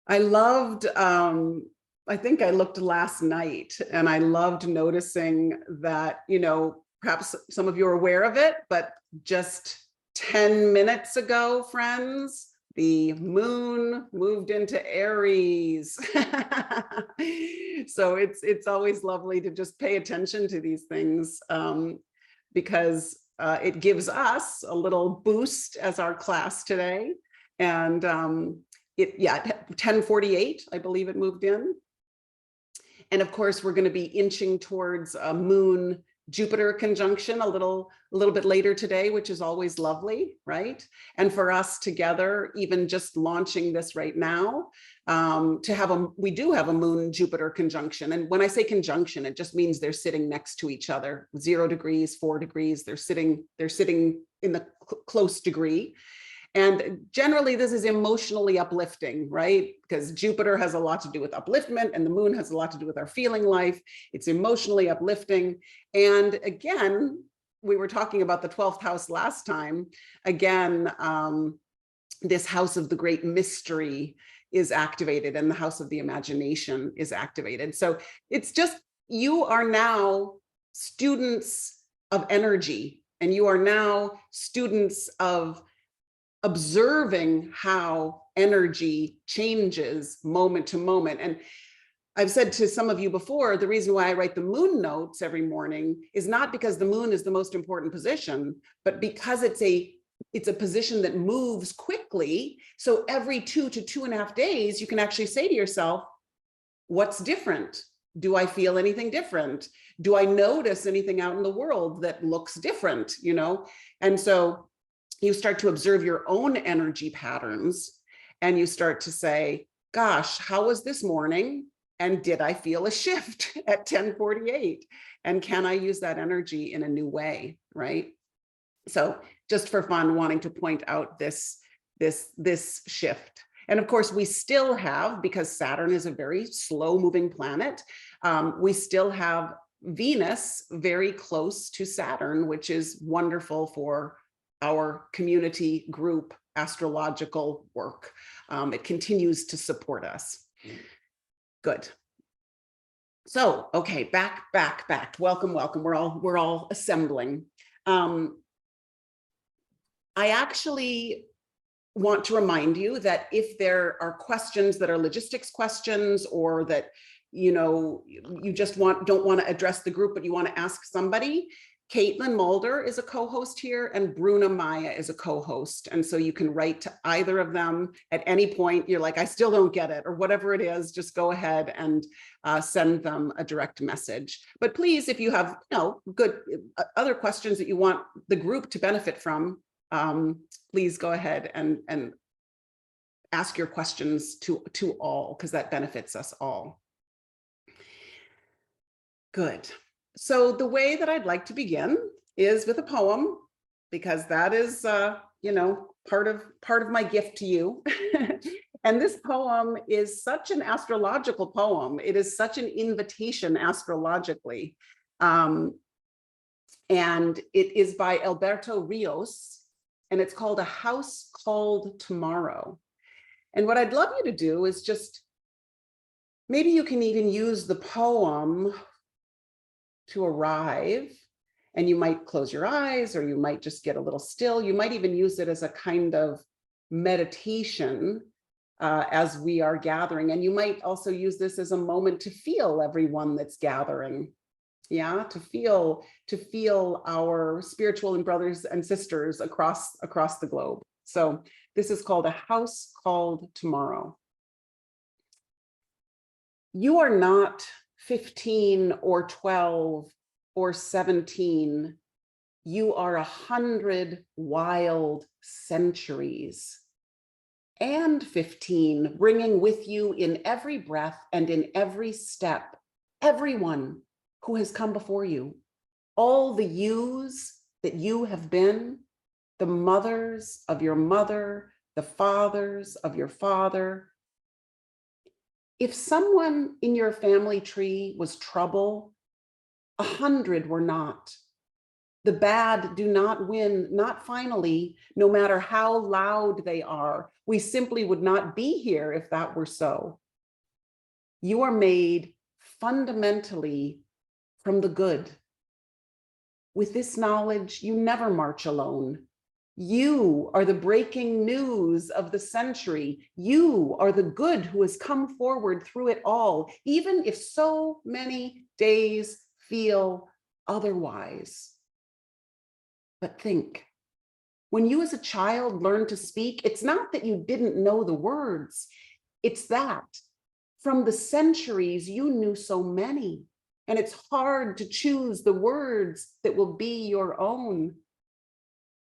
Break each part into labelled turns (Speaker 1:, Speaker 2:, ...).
Speaker 1: I loved, I think I looked last night and I loved noticing that, perhaps some of you are aware of it, but just 10 minutes ago, friends, the moon moved into Aries. So it's always lovely to just pay attention to these things, because it gives us a little boost as our class today. And 10:48, I believe it moved in. And of course, we're going to be inching towards a moon Jupiter conjunction a little bit later today, which is always lovely, right? And for us together, even just launching this right now, we do have a moon Jupiter conjunction. And when I say conjunction, it just means they're sitting next to each other, 0 degrees, 4 degrees, they're sitting in the close degree. And generally, this is emotionally uplifting, right? Because Jupiter has a lot to do with upliftment and the moon has a lot to do with our feeling life. It's emotionally uplifting. And again, we were talking about the 12th house last time. Again, this house of the great mystery is activated and the house of the imagination is activated. So it's just, you are now students of energy and you are now students of observing how energy changes moment to moment. And I've said to some of you before, the reason why I write the moon notes every morning is not because the moon is the most important position, but because it's a position that moves quickly. So every 2 to 2.5 days, you can actually say to yourself, what's different? Do I feel anything different? Do I notice anything out in the world that looks different? And so you start to observe your own energy patterns and you start to say, gosh, how was this morning? And did I feel a shift at 10:48? And can I use that energy in a new way, right? So just for fun, wanting to point out this shift. And of course, we still have, because Saturn is a very slow moving planet, we still have Venus very close to Saturn, which is wonderful for our community group astrological work. It continues to support us. Good. So, okay, back. Welcome. We're all assembling. I actually want to remind you that if there are questions that are logistics questions, or that you just don't want to address the group, but you want to ask somebody, Caitlin Mulder is a co-host here and Bruna Maya is a co-host. And so you can write to either of them at any point. You're like, I still don't get it, or whatever it is, just go ahead and send them a direct message. But please, if you have good other questions that you want the group to benefit from, please go ahead and ask your questions to all, because that benefits us all. Good. So the way that I'd like to begin is with a poem, because that is, part of my gift to you. And this poem is such an astrological poem. It is such an invitation astrologically. And it is by Alberto Rios, and it's called A House Called Tomorrow. And what I'd love you to do is just, maybe you can even use the poem to arrive, and you might close your eyes, or you might just get a little still. You might even use it as a kind of meditation as we are gathering. And you might also use this as a moment to feel everyone that's gathering. Yeah, to feel our spiritual and brothers and sisters across the globe. So this is called A House Called Tomorrow. You are not 15 or 12 or 17. You are 100 wild centuries. And 15, bringing with you in every breath and in every step, everyone who has come before you, all the yous that you have been, the mothers of your mother, the fathers of your father. If someone in your family tree was trouble, 100 were not. The bad do not win, not finally, no matter how loud they are. We simply would not be here if that were so. You are made fundamentally from the good. With this knowledge, you never march alone. You are the breaking news of the century. You are the good who has come forward through it all, even if so many days feel otherwise. But think, when you as a child learned to speak, it's not that you didn't know the words, it's that from the centuries you knew so many, and it's hard to choose the words that will be your own.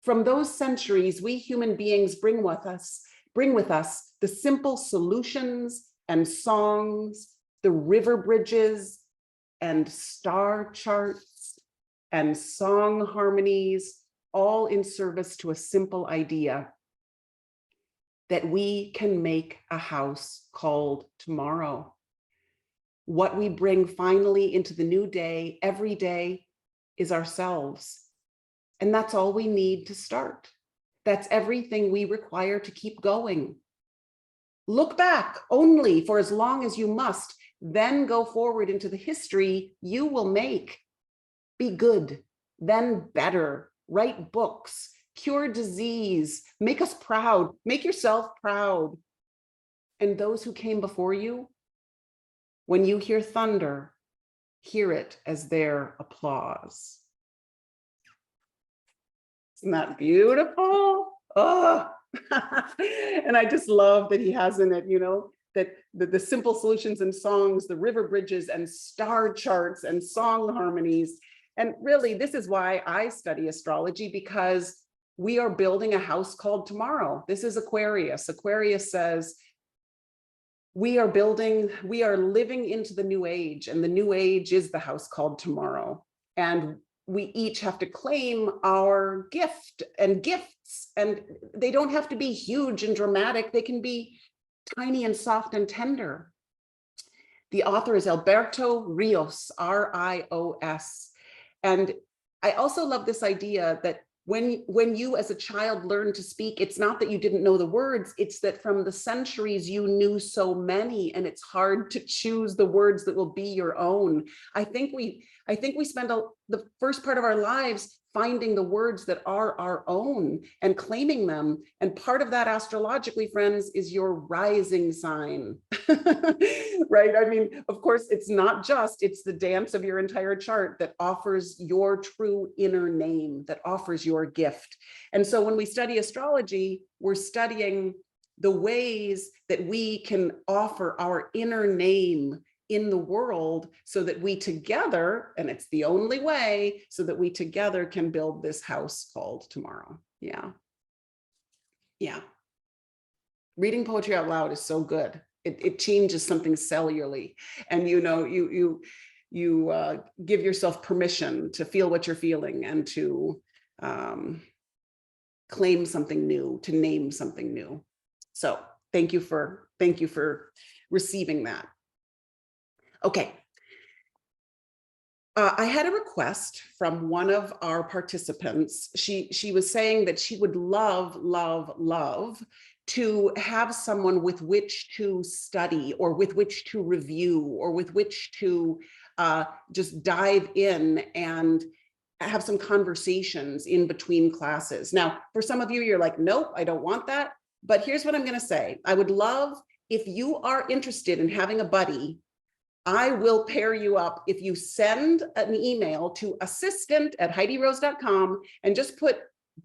Speaker 1: From those centuries, we human beings bring with us the simple solutions and songs, the river bridges and star charts and song harmonies, all in service to a simple idea that we can make a house called tomorrow. What we bring finally into the new day, every day, is ourselves. And that's all we need to start. That's everything we require to keep going. Look back only for as long as you must, then go forward into the history you will make. Be good, then better. Write books, cure disease, make us proud, make yourself proud. And those who came before you, when you hear thunder, hear it as their applause. Isn't that beautiful? Oh, and I just love that he has in it, that the simple solutions and songs, the river bridges and star charts and song harmonies. And really, this is why I study astrology, because we are building a house called tomorrow. This is Aquarius. Aquarius says, we are living into the new age, and the new age is the house called tomorrow. And we each have to claim our gift and gifts, and they don't have to be huge and dramatic. They can be tiny and soft and tender. The author is Alberto Rios, R-I-O-S. And I also love this idea that when you as a child learned to speak, it's not that you didn't know the words, it's that from the centuries you knew so many, and it's hard to choose the words that will be your own. I think we spend the first part of our lives finding the words that are our own and claiming them. And part of that, astrologically, friends, is your rising sign, right? I mean, of course, it's the dance of your entire chart that offers your true inner name, that offers your gift. And so when we study astrology, we're studying the ways that we can offer our inner name in the world, so that we together, and it's the only way, so that we together can build this house called tomorrow. Yeah. Reading poetry out loud is so good. It changes something cellularly, and you give yourself permission to feel what you're feeling and to claim something new, to name something new. So thank you for receiving that. Okay. I had a request from one of our participants. She was saying that she would love to have someone with which to study, or with which to review, or with which to just dive in and have some conversations in between classes. Now, for some of you, you're like, nope, I don't want that. But here's what I'm going to say. I would love, if you are interested in having a buddy, I will pair you up if you send an email to assistant@HeidiRose.com and just put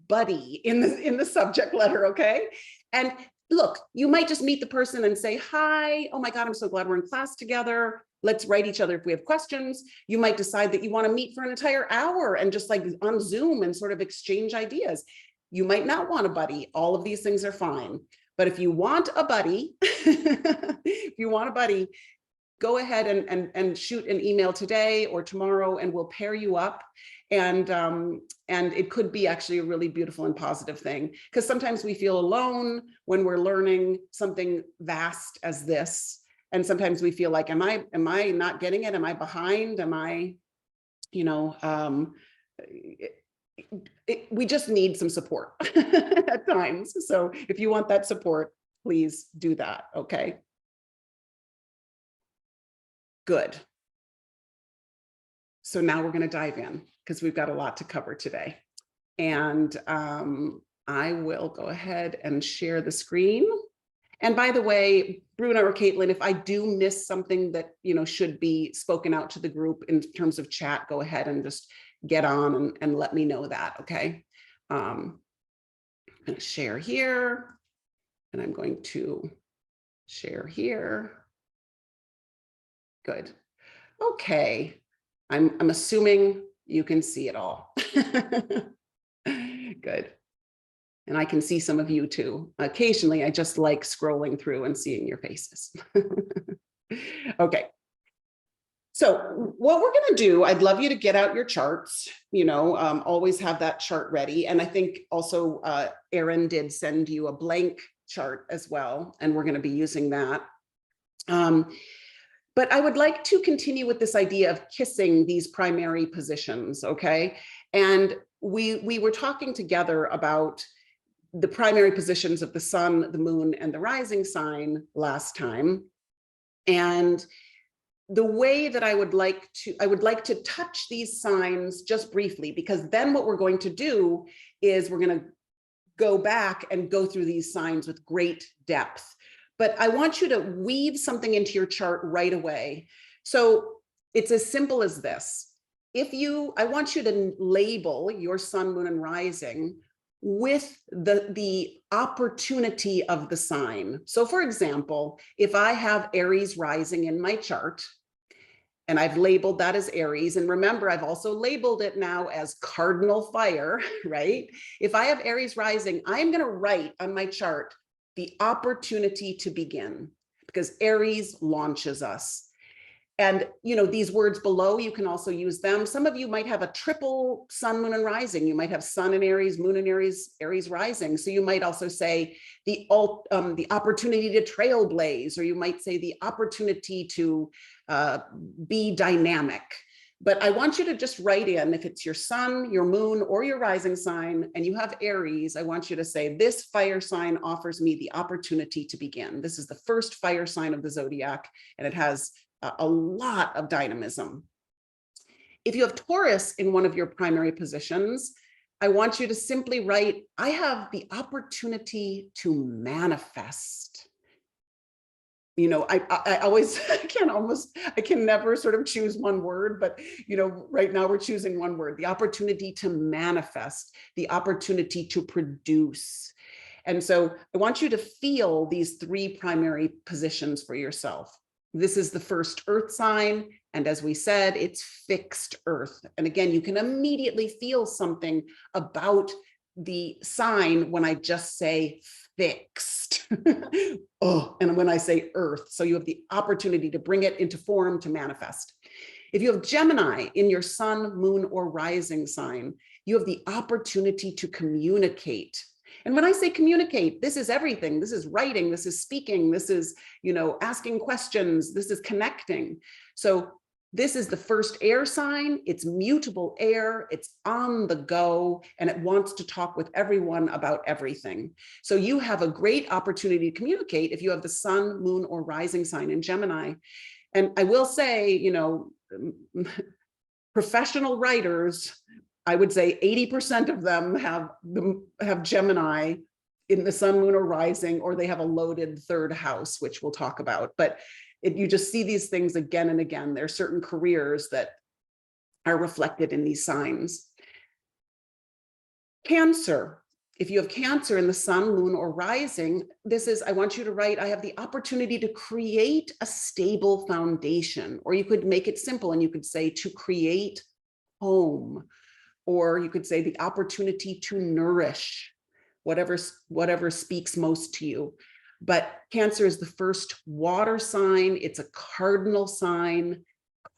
Speaker 1: buddy in the subject letter, okay? And look, you might just meet the person and say, hi, oh my God, I'm so glad we're in class together. Let's write each other if we have questions. You might decide that you want to meet for an entire hour and just like on Zoom and sort of exchange ideas. You might not want a buddy. All of these things are fine. But if you want a buddy, go ahead and shoot an email today or tomorrow, and we'll pair you up. And it could be actually a really beautiful and positive thing, because sometimes we feel alone when we're learning something vast as this. And sometimes we feel like, am I not getting it? Am I behind? Am I, we just need some support at times. So if you want that support, please do that. Okay. Good. So now we're going to dive in because we've got a lot to cover today. And I will go ahead and share the screen. And by the way, Bruna or Caitlin, if I do miss something that, you know, should be spoken out to the group in terms of chat, go ahead and just get on and let me know that, okay? I'm going to share here, and I'm going to share here. Good. Okay. I'm assuming you can see it all. Good. And I can see some of you too. Occasionally, I just like scrolling through and seeing your faces. Okay. So what we're going to do, I'd love you to get out your charts, you know, always have that chart ready. And I think also Erin did send you a blank chart as well, and we're going to be using that. But I would like to continue with this idea of kissing these primary positions, okay? And we were talking together about the primary positions of the sun, the moon, and the rising sign last time. And the way that I would like to touch these signs just briefly, because then what we're going to do is we're going to go back and go through these signs with great depth. But I want you to weave something into your chart right away. So it's as simple as this. I want you to label your sun, moon, and rising with the opportunity of the sign. So for example, if I have Aries rising in my chart, and I've labeled that as Aries, and remember, I've also labeled it now as cardinal fire, right? If I have Aries rising, I'm going to write on my chart the opportunity to begin, because Aries launches us. And, you know, these words below, you can also use them. Some of you might have a triple sun, moon, and rising. You might have sun in Aries, moon in Aries, Aries rising. So you might also say the opportunity to trailblaze, or you might say the opportunity to be dynamic. But I want you to just write in, if it's your sun, your moon, or your rising sign, and you have Aries, I want you to say, this fire sign offers me the opportunity to begin. This is the first fire sign of the zodiac, and it has a lot of dynamism. If you have Taurus in one of your primary positions, I want you to simply write, I have the opportunity to manifest. You know, I always, I can never sort of choose one word, but, you know, right now we're choosing one word, the opportunity to manifest, the opportunity to produce. And so I want you to feel these three primary positions for yourself. This is the first earth sign. And as we said, it's fixed earth. And again, you can immediately feel something about the sign when I just say fixed. Oh, and when I say earth, so you have the opportunity to bring it into form, to manifest. If you have Gemini in your sun, moon, or rising sign, you have the opportunity to communicate. And when I say communicate, this is everything. This is writing, this is speaking, this is, you know, asking questions, this is connecting. So this is the first air sign. It's mutable air, it's on the go, and it wants to talk with everyone about everything. So you have a great opportunity to communicate if you have the sun, moon, or rising sign in Gemini. And I will say, you know, professional writers, I would say 80% of them have Gemini in the sun, moon, or rising, or they have a loaded third house, which we'll talk about. But you just see these things again and again. There are certain careers that are reflected in these signs. Cancer. If you have Cancer in the sun, moon, or rising, this is, I want you to write, I have the opportunity to create a stable foundation, or you could make it simple and you could say to create home. Or you could say the opportunity to nourish, whatever speaks most to you. But Cancer is the first water sign. It's a cardinal sign,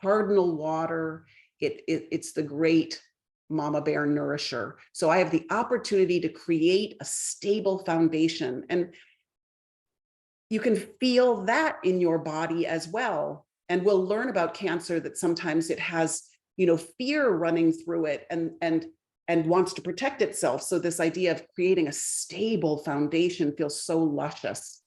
Speaker 1: cardinal water. It's the great mama bear nourisher. So I have the opportunity to create a stable foundation. And you can feel that in your body as well. And we'll learn about Cancer that sometimes it has, you know, fear running through it. And and wants to protect itself. So this idea of creating a stable foundation feels so luscious.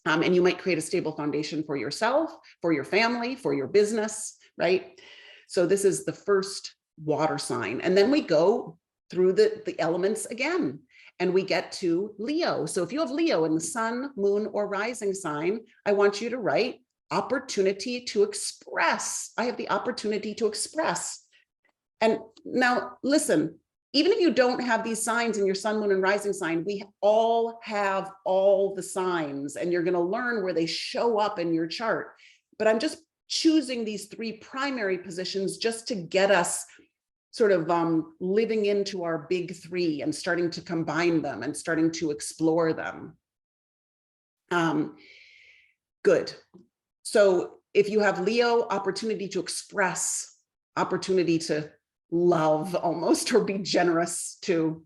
Speaker 1: And you might create a stable foundation for yourself, for your family, for your business, right? So this is the first water sign. And then we go through the elements again, and we get to Leo. So if you have Leo in the sun, moon, or rising sign, I want you to write opportunity to express. I have the opportunity to express. And now listen, even if you don't have these signs in your sun, moon, and rising sign, we all have all the signs, and you're going to learn where they show up in your chart. But I'm just choosing these three primary positions just to get us sort of living into our big three and starting to combine them and starting to explore them. Good. So if you have Leo, opportunity to express, opportunity to love almost, or be generous, to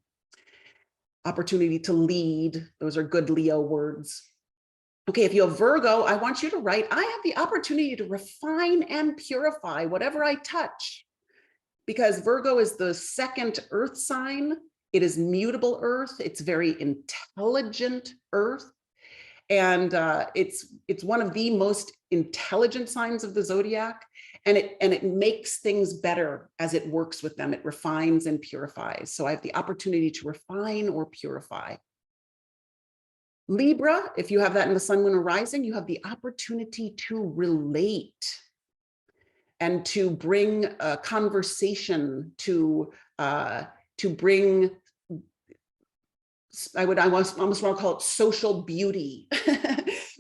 Speaker 1: opportunity to lead. Those are good Leo words. Okay, if you have Virgo, I want you to write, I have the opportunity to refine and purify whatever I touch. Because Virgo is the second earth sign. It is mutable earth. It's very intelligent earth. And it's one of the most intelligent signs of the zodiac, and it makes things better as it works with them. It refines and purifies. So I have the opportunity to refine or purify. Libra, if you have that in the sun, moon, or rising, you have the opportunity to relate and to bring a conversation, to bring, I almost want to call it social beauty,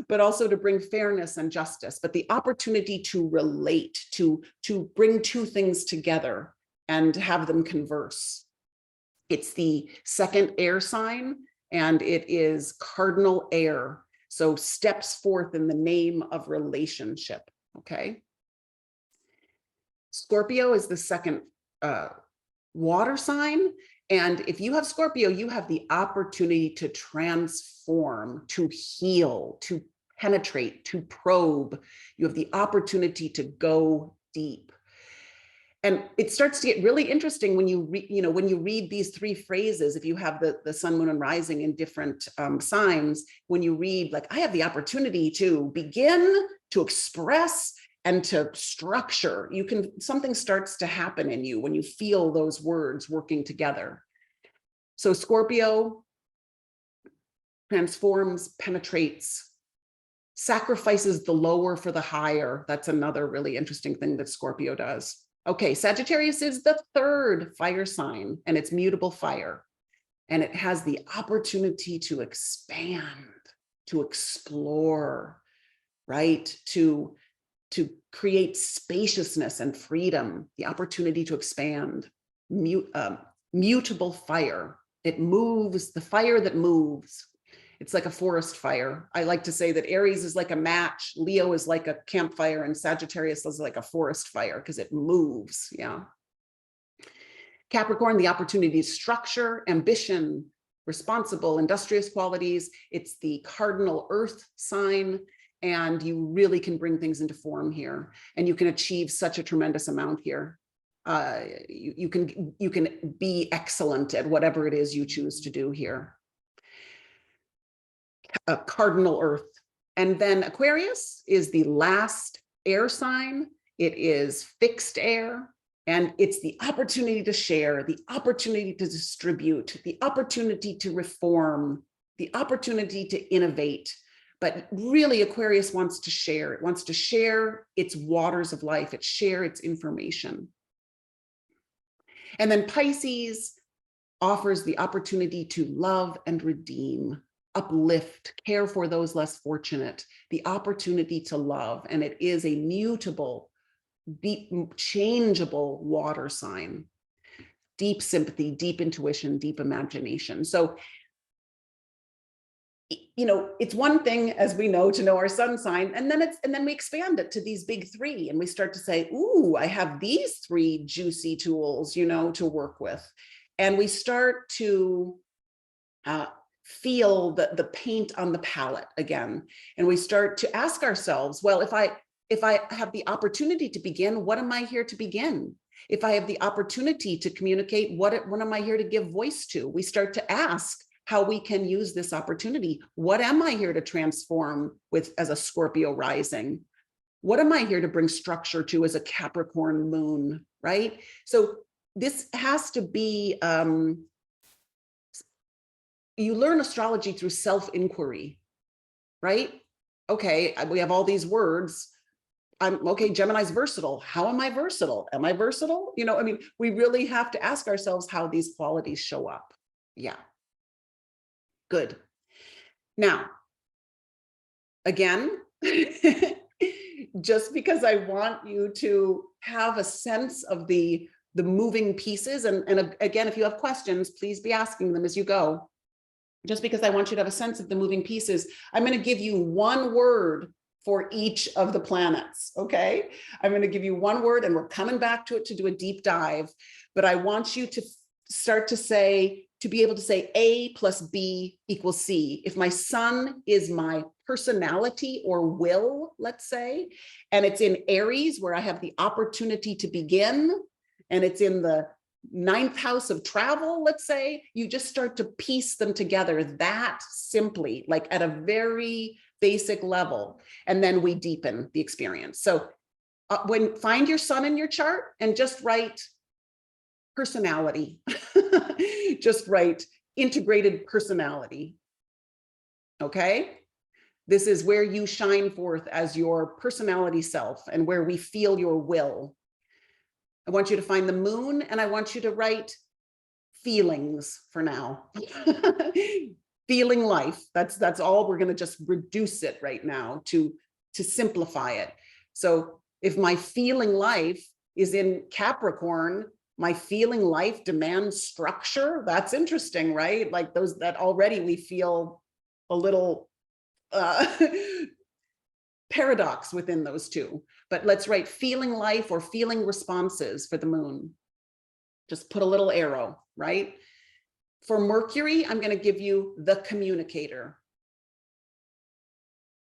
Speaker 1: but also to bring fairness and justice, but the opportunity to relate, to bring two things together and have them converse. It's the second air sign, and it is cardinal air. So steps forth in the name of relationship, okay? Scorpio is the second water sign. And if you have Scorpio, you have the opportunity to transform, to heal, to penetrate, to probe. You have the opportunity to go deep. And it starts to get really interesting when you read these three phrases. If you have the sun, moon, and rising in different signs, when you read, like, I have the opportunity to begin, to express, and to structure, something starts to happen in you when you feel those words working together. So Scorpio transforms, penetrates, sacrifices the lower for the higher. That's another really interesting thing that Scorpio does. Okay, Sagittarius is the third fire sign, and it's mutable fire. And it has the opportunity to expand, to explore, right? To create spaciousness and freedom, the opportunity to expand. Mutable fire. It moves, the fire that moves. It's like a forest fire. I like to say that Aries is like a match, Leo is like a campfire, and Sagittarius is like a forest fire because it moves, yeah. Capricorn, the opportunity to structure, ambition, responsible, industrious qualities. It's the cardinal earth sign, and you really can bring things into form here, and you can achieve such a tremendous amount here. You can be excellent at whatever it is you choose to do here. Cardinal earth. And then Aquarius is the last air sign. It is fixed air, and it's the opportunity to share, the opportunity to distribute, the opportunity to reform, the opportunity to innovate. But really, Aquarius wants to share. It wants to share its waters of life. It share its information. And then Pisces offers the opportunity to love and redeem, uplift, care for those less fortunate, the opportunity to love. And it is a mutable, deep, changeable water sign, deep sympathy, deep intuition, deep imagination. So, it's one thing, as we know, to know our sun sign, and then we expand it to these big three, and we start to say, ooh, I have these three juicy tools, to work with. And we start to feel the paint on the palette again. And we start to ask ourselves, well, if I have the opportunity to begin, what am I here to begin? If I have the opportunity to communicate, what am I here to give voice to? We start to ask how we can use this opportunity. What am I here to transform with as a Scorpio rising? What am I here to bring structure to as a Capricorn moon, right? So this has to be, you learn astrology through self-inquiry, right? Okay, we have all these words. Okay, Gemini's versatile. How am I versatile? Am I versatile? You know, I mean, we really have to ask ourselves how these qualities show up. Yeah, good. Now, again, just because I want you to have a sense of the moving pieces, and again, if you have questions, please be asking them as you go. Just because I want you to have a sense of the moving pieces, I'm going to give you one word for each of the planets, okay? I'm going to give you one word, and we're coming back to it to do a deep dive, but I want you to start to say, to be able to say A plus B equals C. If my sun is my personality or will, let's say, and it's in Aries where I have the opportunity to begin, and it's in the 9th house of travel, let's say, you just start to piece them together that simply, like at a very basic level, and then we deepen the experience. So find your sun in your chart and just write personality, just write integrated personality, okay? This is where you shine forth as your personality self and where we feel your will. I want you to find the moon, and I want you to write feelings for now. Feeling life. That's all. We're going to just reduce it right now to simplify it. So if my feeling life is in Capricorn, my feeling life demands structure. That's interesting, right? Like those that already we feel a little paradox within those two. But let's write feeling life or feeling responses for the moon. Just put a little arrow, right? For Mercury, I'm going to give you the communicator.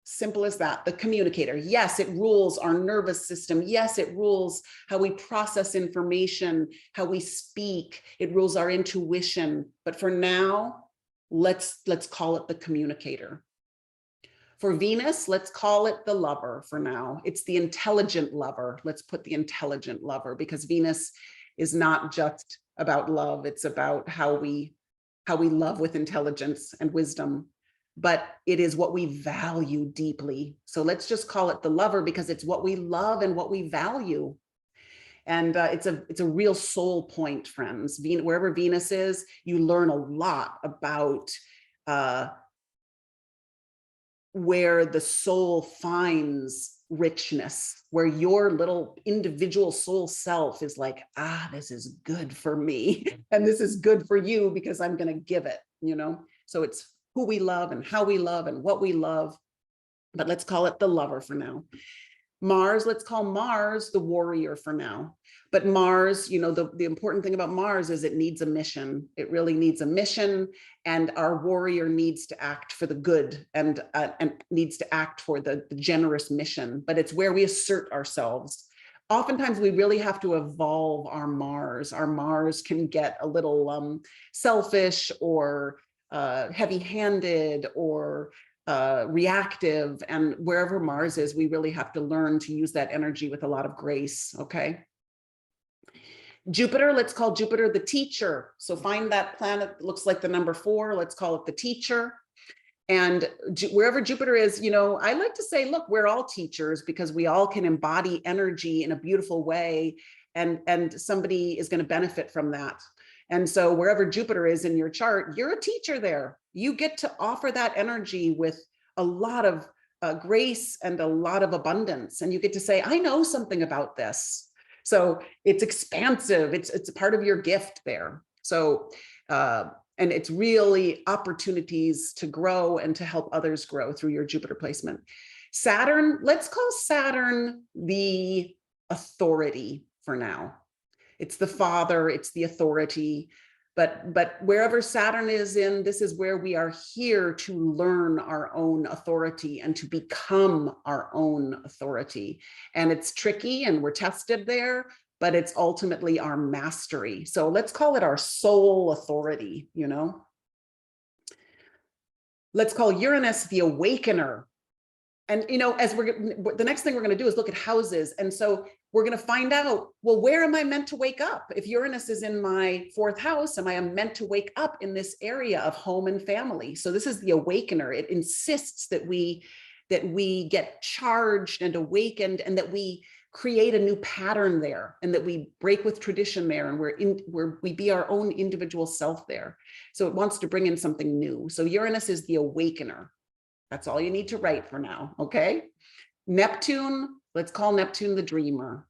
Speaker 1: Simple as that, the communicator. Yes, it rules our nervous system. Yes, it rules how we process information, how we speak. It rules our intuition. But for now, let's call it the communicator. For Venus, let's call it the lover for now. It's the intelligent lover. Let's put the intelligent lover, because Venus is not just about love. It's about how we love with intelligence and wisdom, but it is what we value deeply. So let's just call it the lover, because it's what we love and what we value. And it's a real soul point, friends. Wherever Venus is, you learn a lot about where the soul finds richness, where your little individual soul self is like, this is good for me. And this is good for you because I'm going to give it, you know? So it's who we love and how we love and what we love. But let's call it the lover for now. Mars, let's call Mars the warrior for now. But Mars, you know, the important thing about Mars is it needs a mission. It really needs a mission, and our warrior needs to act for the good and needs to act for the generous mission. But it's where we assert ourselves. Oftentimes we really have to evolve our Mars. Our Mars can get a little selfish or heavy-handed or reactive, and wherever Mars is, we really have to learn to use that energy with a lot of grace, okay? Jupiter, let's call Jupiter the teacher. So find that planet that looks like the number 4, let's call it the teacher. And wherever Jupiter is, you know, I like to say, look, we're all teachers because we all can embody energy in a beautiful way, and somebody is going to benefit from that. And so wherever Jupiter is in your chart, you're a teacher there. You get to offer that energy with a lot of grace and a lot of abundance. And you get to say, I know something about this. So it's expansive. It's a part of your gift there. So, and it's really opportunities to grow and to help others grow through your Jupiter placement. Saturn, let's call Saturn the authority for now. It's the father, it's the authority, but wherever Saturn is in, this is where we are here to learn our own authority and to become our own authority. And it's tricky and we're tested there, but it's ultimately our mastery. So let's call it our soul authority, you know. Let's call Uranus the awakener. And, you know, as the next thing we're going to do is look at houses. And so we're going to find out, well, where am I meant to wake up? If Uranus is in my 4th house, am I meant to wake up in this area of home and family? So this is the awakener. It insists that we get charged and awakened, and that we create a new pattern there, and that we break with tradition there, and we be our own individual self there. So it wants to bring in something new. So Uranus is the awakener. That's all you need to write for now, okay? Neptune, let's call Neptune the dreamer.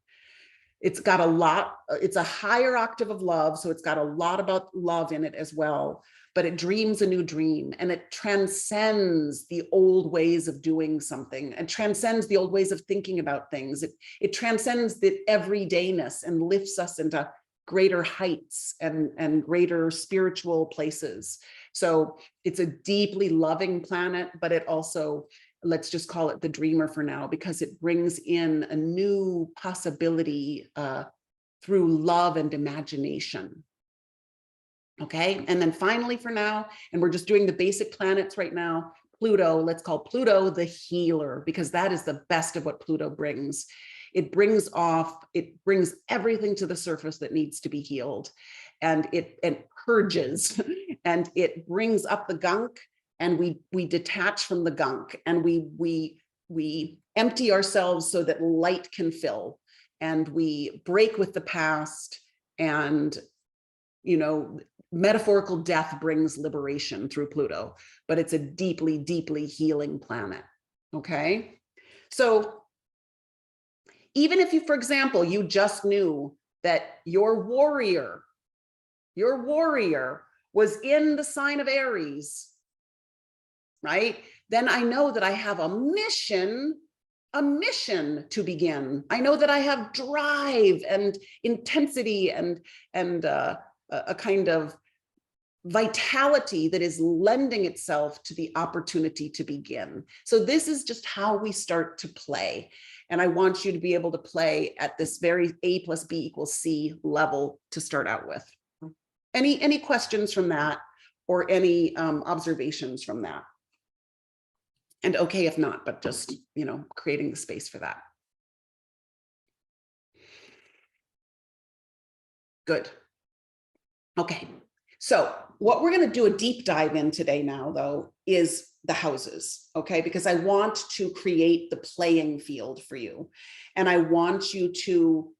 Speaker 1: It's got a lot, it's a higher octave of love, so it's got a lot about love in it as well, but it dreams a new dream, and it transcends the old ways of doing something, and transcends the old ways of thinking about things. It transcends the everydayness and lifts us into greater heights and greater spiritual places. So it's a deeply loving planet, but it also, let's just call it the dreamer for now, because it brings in a new possibility through love and imagination. Okay, and then finally for now, and we're just doing the basic planets right now, Pluto, let's call Pluto the healer, because that is the best of what Pluto brings. It brings everything to the surface that needs to be healed, and it purges, and it brings up the gunk, and we detach from the gunk, and we empty ourselves so that light can fill, and we break with the past, and, you know, metaphorical death brings liberation through Pluto, but it's a deeply, deeply healing planet. Okay, so even if you, for example, you just knew that your warrior was in the sign of Aries, right? Then I know that I have a mission to begin. I know that I have drive and intensity and a kind of vitality that is lending itself to the opportunity to begin. So this is just how we start to play. And I want you to be able to play at this very A plus B equals C level to start out with. Any questions from that, or any observations from that? And okay if not, but just, you know, creating the space for that. Good. Okay. So what we're going to do a deep dive in today now, though, is the houses, okay? Because I want to create the playing field for you. And I want you to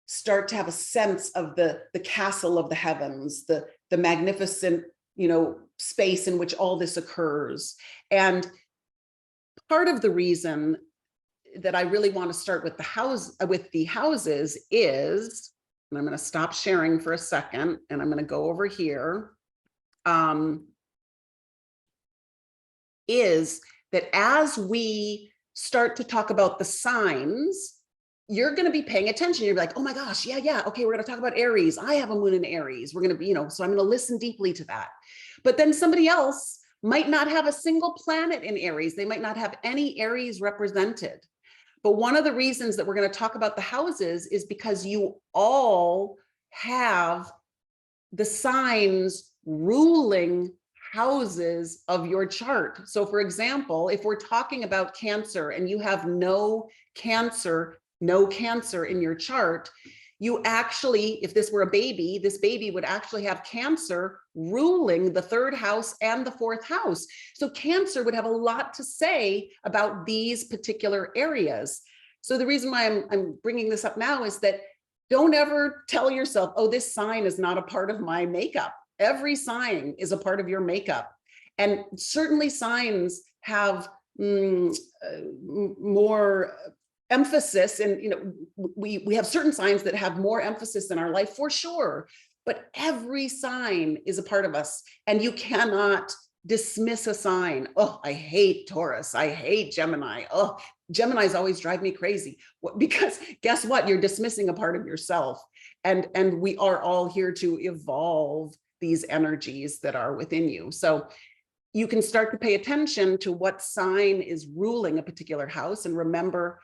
Speaker 1: start to have a sense of the castle of the heavens, the magnificent, you know, space in which all this occurs. And part of the reason that I really want to start with the houses is, and I'm going to stop sharing for a second, and I'm going to go over here, is that as we start to talk about the signs, you're going to be paying attention. You're like, oh my gosh, yeah, okay, we're going to talk about Aries. I have a moon in Aries. We're going to be, you know, so I'm going to listen deeply to that. But then somebody else might not have a single planet in Aries. They might not have any Aries represented. But one of the reasons that we're going to talk about the houses is because you all have the signs ruling houses of your chart. So for example, if we're talking about Cancer and you have no Cancer in your chart, you actually, if this were a baby, this baby would actually have Cancer ruling the 3rd house and the 4th house. So Cancer would have a lot to say about these particular areas. So the reason why I'm bringing this up now is that don't ever tell yourself, oh, this sign is not a part of my makeup. Every sign is a part of your makeup. And certainly signs have more emphasis, and, you know, we have certain signs that have more emphasis in our life for sure, but every sign is a part of us, and you cannot dismiss a sign. Oh, I hate Taurus. I hate Gemini. Oh, Geminis always drive me crazy. Because guess what? You're dismissing a part of yourself, and we are all here to evolve these energies that are within you. So you can start to pay attention to what sign is ruling a particular house, and remember,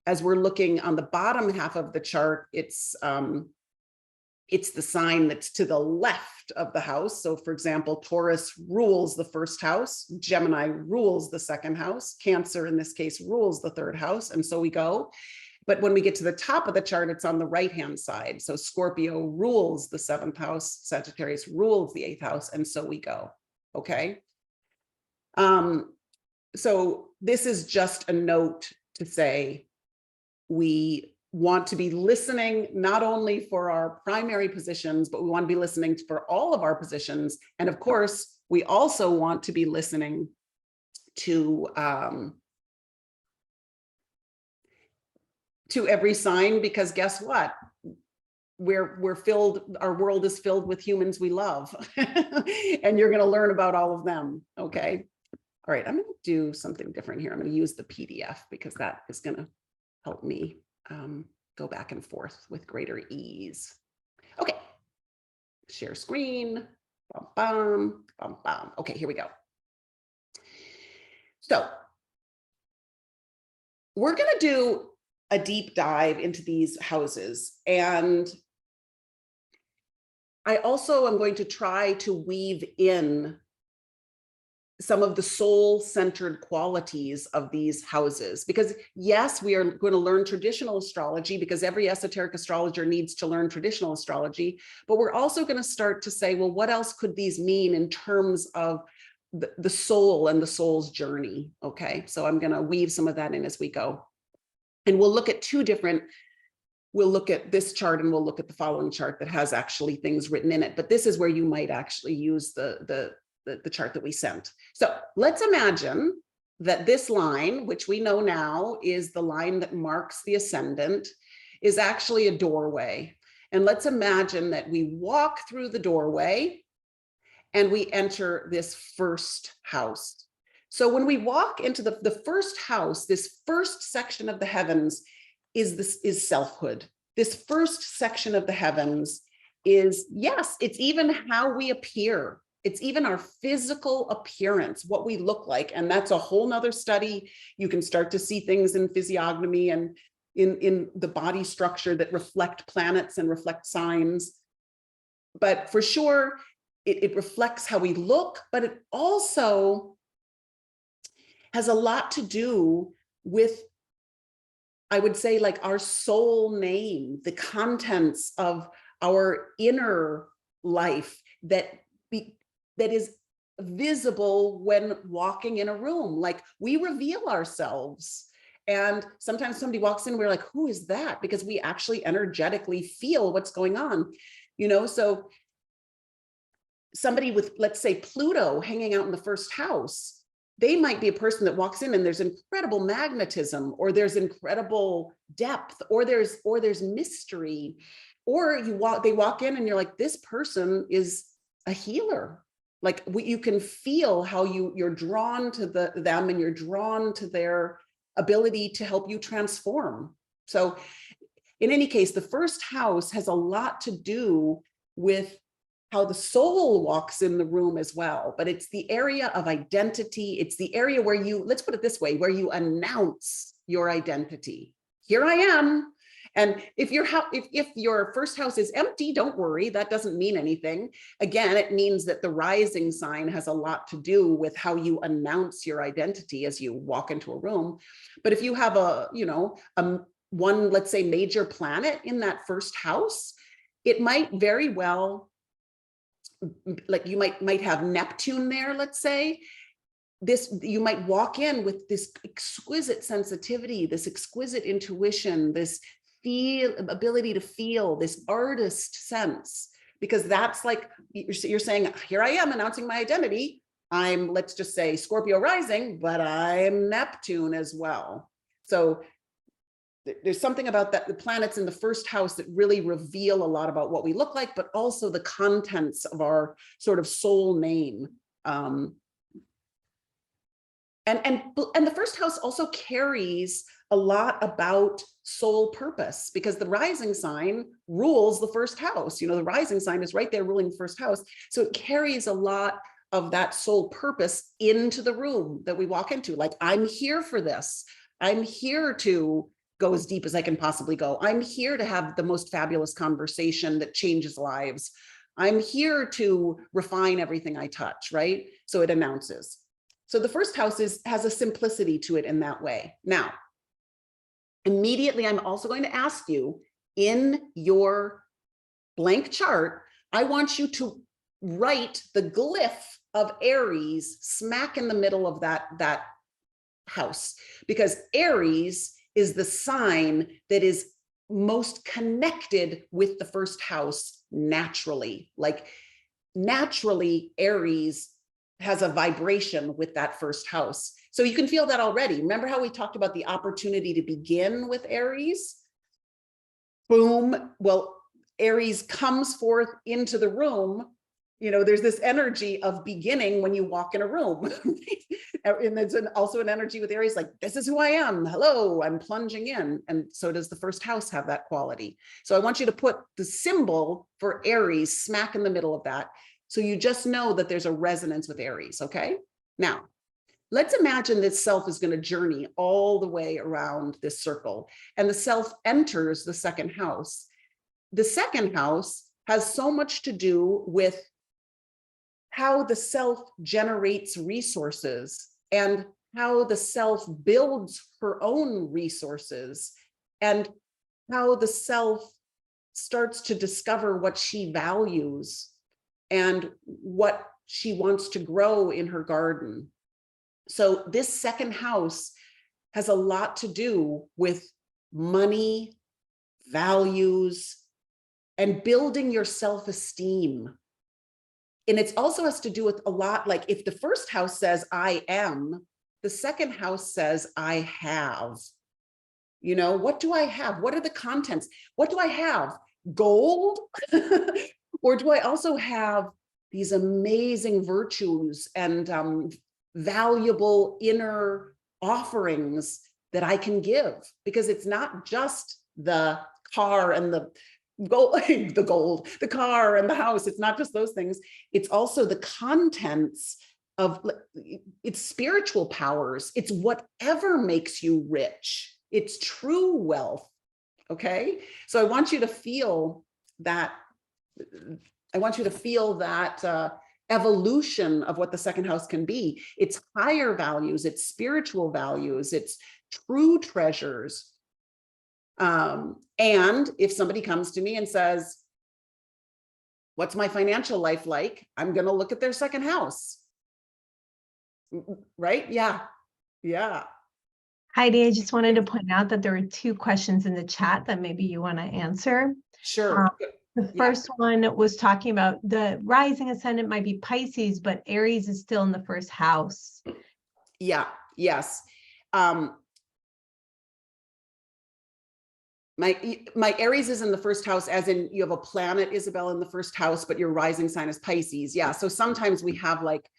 Speaker 1: as we're looking on the bottom half of the chart, it's the sign that's to the left of the house. So for example, Taurus rules the first house, Gemini rules the second house, Cancer in this case rules the third house, and so we go. But when we get to the top of the chart, it's on the right-hand side. So Scorpio rules the seventh house, Sagittarius rules the eighth house, and so we go, okay? So this is just a note to say, we want to be listening not only for our primary positions, but we want to be listening for all of our positions. And of course, we also want to be listening to every sign, because guess what? We're filled, our world is filled with humans we love. And you're going to learn about all of them. Okay. All right. I'm going to do something different here. I'm going to use the PDF because that is going to help me go back and forth with greater ease. Okay. Share screen. Bum, bum, bum, bum. Okay, here we go. So we're going to do a deep dive into these houses. And I also am going to try to weave in some of the soul-centered qualities of these houses, because yes, we are going to learn traditional astrology because every esoteric astrologer needs to learn traditional astrology, but we're also going to start to say, well, what else could these mean in terms of the soul and the soul's journey? Okay, so I'm going to weave some of that in as we go. And we'll look at we'll look at this chart and we'll look at the following chart that has actually things written in it, but this is where you might actually use the chart that we sent. So let's imagine that this line, which we know now is the line that marks the ascendant, is actually a doorway. And let's imagine that we walk through the doorway and we enter this first house. So when we walk into the first house, this first section of the heavens is selfhood. This first section of the heavens is, yes, it's even how we appear. It's even our physical appearance, what we look like. And that's a whole nother study. You can start to see things in physiognomy and in the body structure that reflect planets and reflect signs. But for sure, it reflects how we look, but it also has a lot to do with, I would say, like our soul name, the contents of our inner life that is visible when walking in a room. Like we reveal ourselves. And sometimes somebody walks in, we're like, who is that? Because we actually energetically feel what's going on, you know? So somebody with, let's say, Pluto hanging out in the first house, they might be a person that walks in and there's incredible magnetism, or there's incredible depth, or there's mystery, or they walk in and you're like, this person is a healer. Like you can feel how you're drawn to them and you're drawn to their ability to help you transform. So in any case, the first house has a lot to do with how the soul walks in the room as well, but it's the area of identity. It's the area where let's put it this way, where you announce your identity. Here I am. And if your first house is empty, don't worry, that doesn't mean anything. Again, it means that the rising sign has a lot to do with how you announce your identity as you walk into a room. But if you have one, let's say, major planet in that first house, it might very well, like you might have Neptune there, let's say. You might walk in with this exquisite sensitivity, this exquisite intuition, this ability to feel, this artist sense, because that's like, you're saying, here I am announcing my identity. I'm, let's just say, Scorpio rising, but I'm Neptune as well. So there's something about that, the planets in the first house, that really reveal a lot about what we look like, but also the contents of our sort of soul name. And the first house also carries a lot about soul purpose, because the rising sign rules the first house. You know, the rising sign is right there ruling the first house. So it carries a lot of that soul purpose into the room that we walk into. Like, I'm here for this. I'm here to go as deep as I can possibly go. I'm here to have the most fabulous conversation that changes lives. I'm here to refine everything I touch, right? So it announces. So the first house has a simplicity to it in that way. Now, immediately, I'm also going to ask you, in your blank chart, I want you to write the glyph of Aries smack in the middle of that house, because Aries is the sign that is most connected with the first house naturally. Like naturally, Aries has a vibration with that first house. So you can feel that already. Remember how we talked about the opportunity to begin with Aries? Boom. Well, Aries comes forth into the room. You know, there's this energy of beginning when you walk in a room. And there's also an energy with Aries, like, this is who I am. Hello, I'm plunging in. And so does the first house have that quality. So I want you to put the symbol for Aries smack in the middle of that. So you just know that there's a resonance with Aries, okay? Now, let's imagine this self is going to journey all the way around this circle, and the self enters the second house. The second house has so much to do with how the self generates resources and how the self builds her own resources and how the self starts to discover what she values and what she wants to grow in her garden. So this second house has a lot to do with money, values, and building your self-esteem. And it also has to do with a lot, like if the first house says I am, the second house says I have. You know, what do I have? What are the contents? What do I have? Gold? Or do I also have these amazing virtues and valuable inner offerings that I can give? Because it's not just the car and the gold, the car and the house. It's not just those things. It's also the contents of it's spiritual powers. It's whatever makes you rich. It's true wealth. Okay. So I want you to feel that. I want you to feel that evolution of what the second house can be. It's higher values, it's spiritual values, it's true treasures. And if somebody comes to me and says, what's my financial life like? I'm going to look at their second house. Right? Yeah. Yeah.
Speaker 2: Heidi, I just wanted to point out that there are 2 questions in the chat that maybe you want to answer.
Speaker 1: Sure.
Speaker 2: The first one was talking about the rising ascendant might be Pisces, but Aries is still in the first house.
Speaker 1: Yeah. Yes. My Aries is in the first house, as in you have a planet, Isabel, in the first house, but your rising sign is Pisces. Yeah. So sometimes we have like,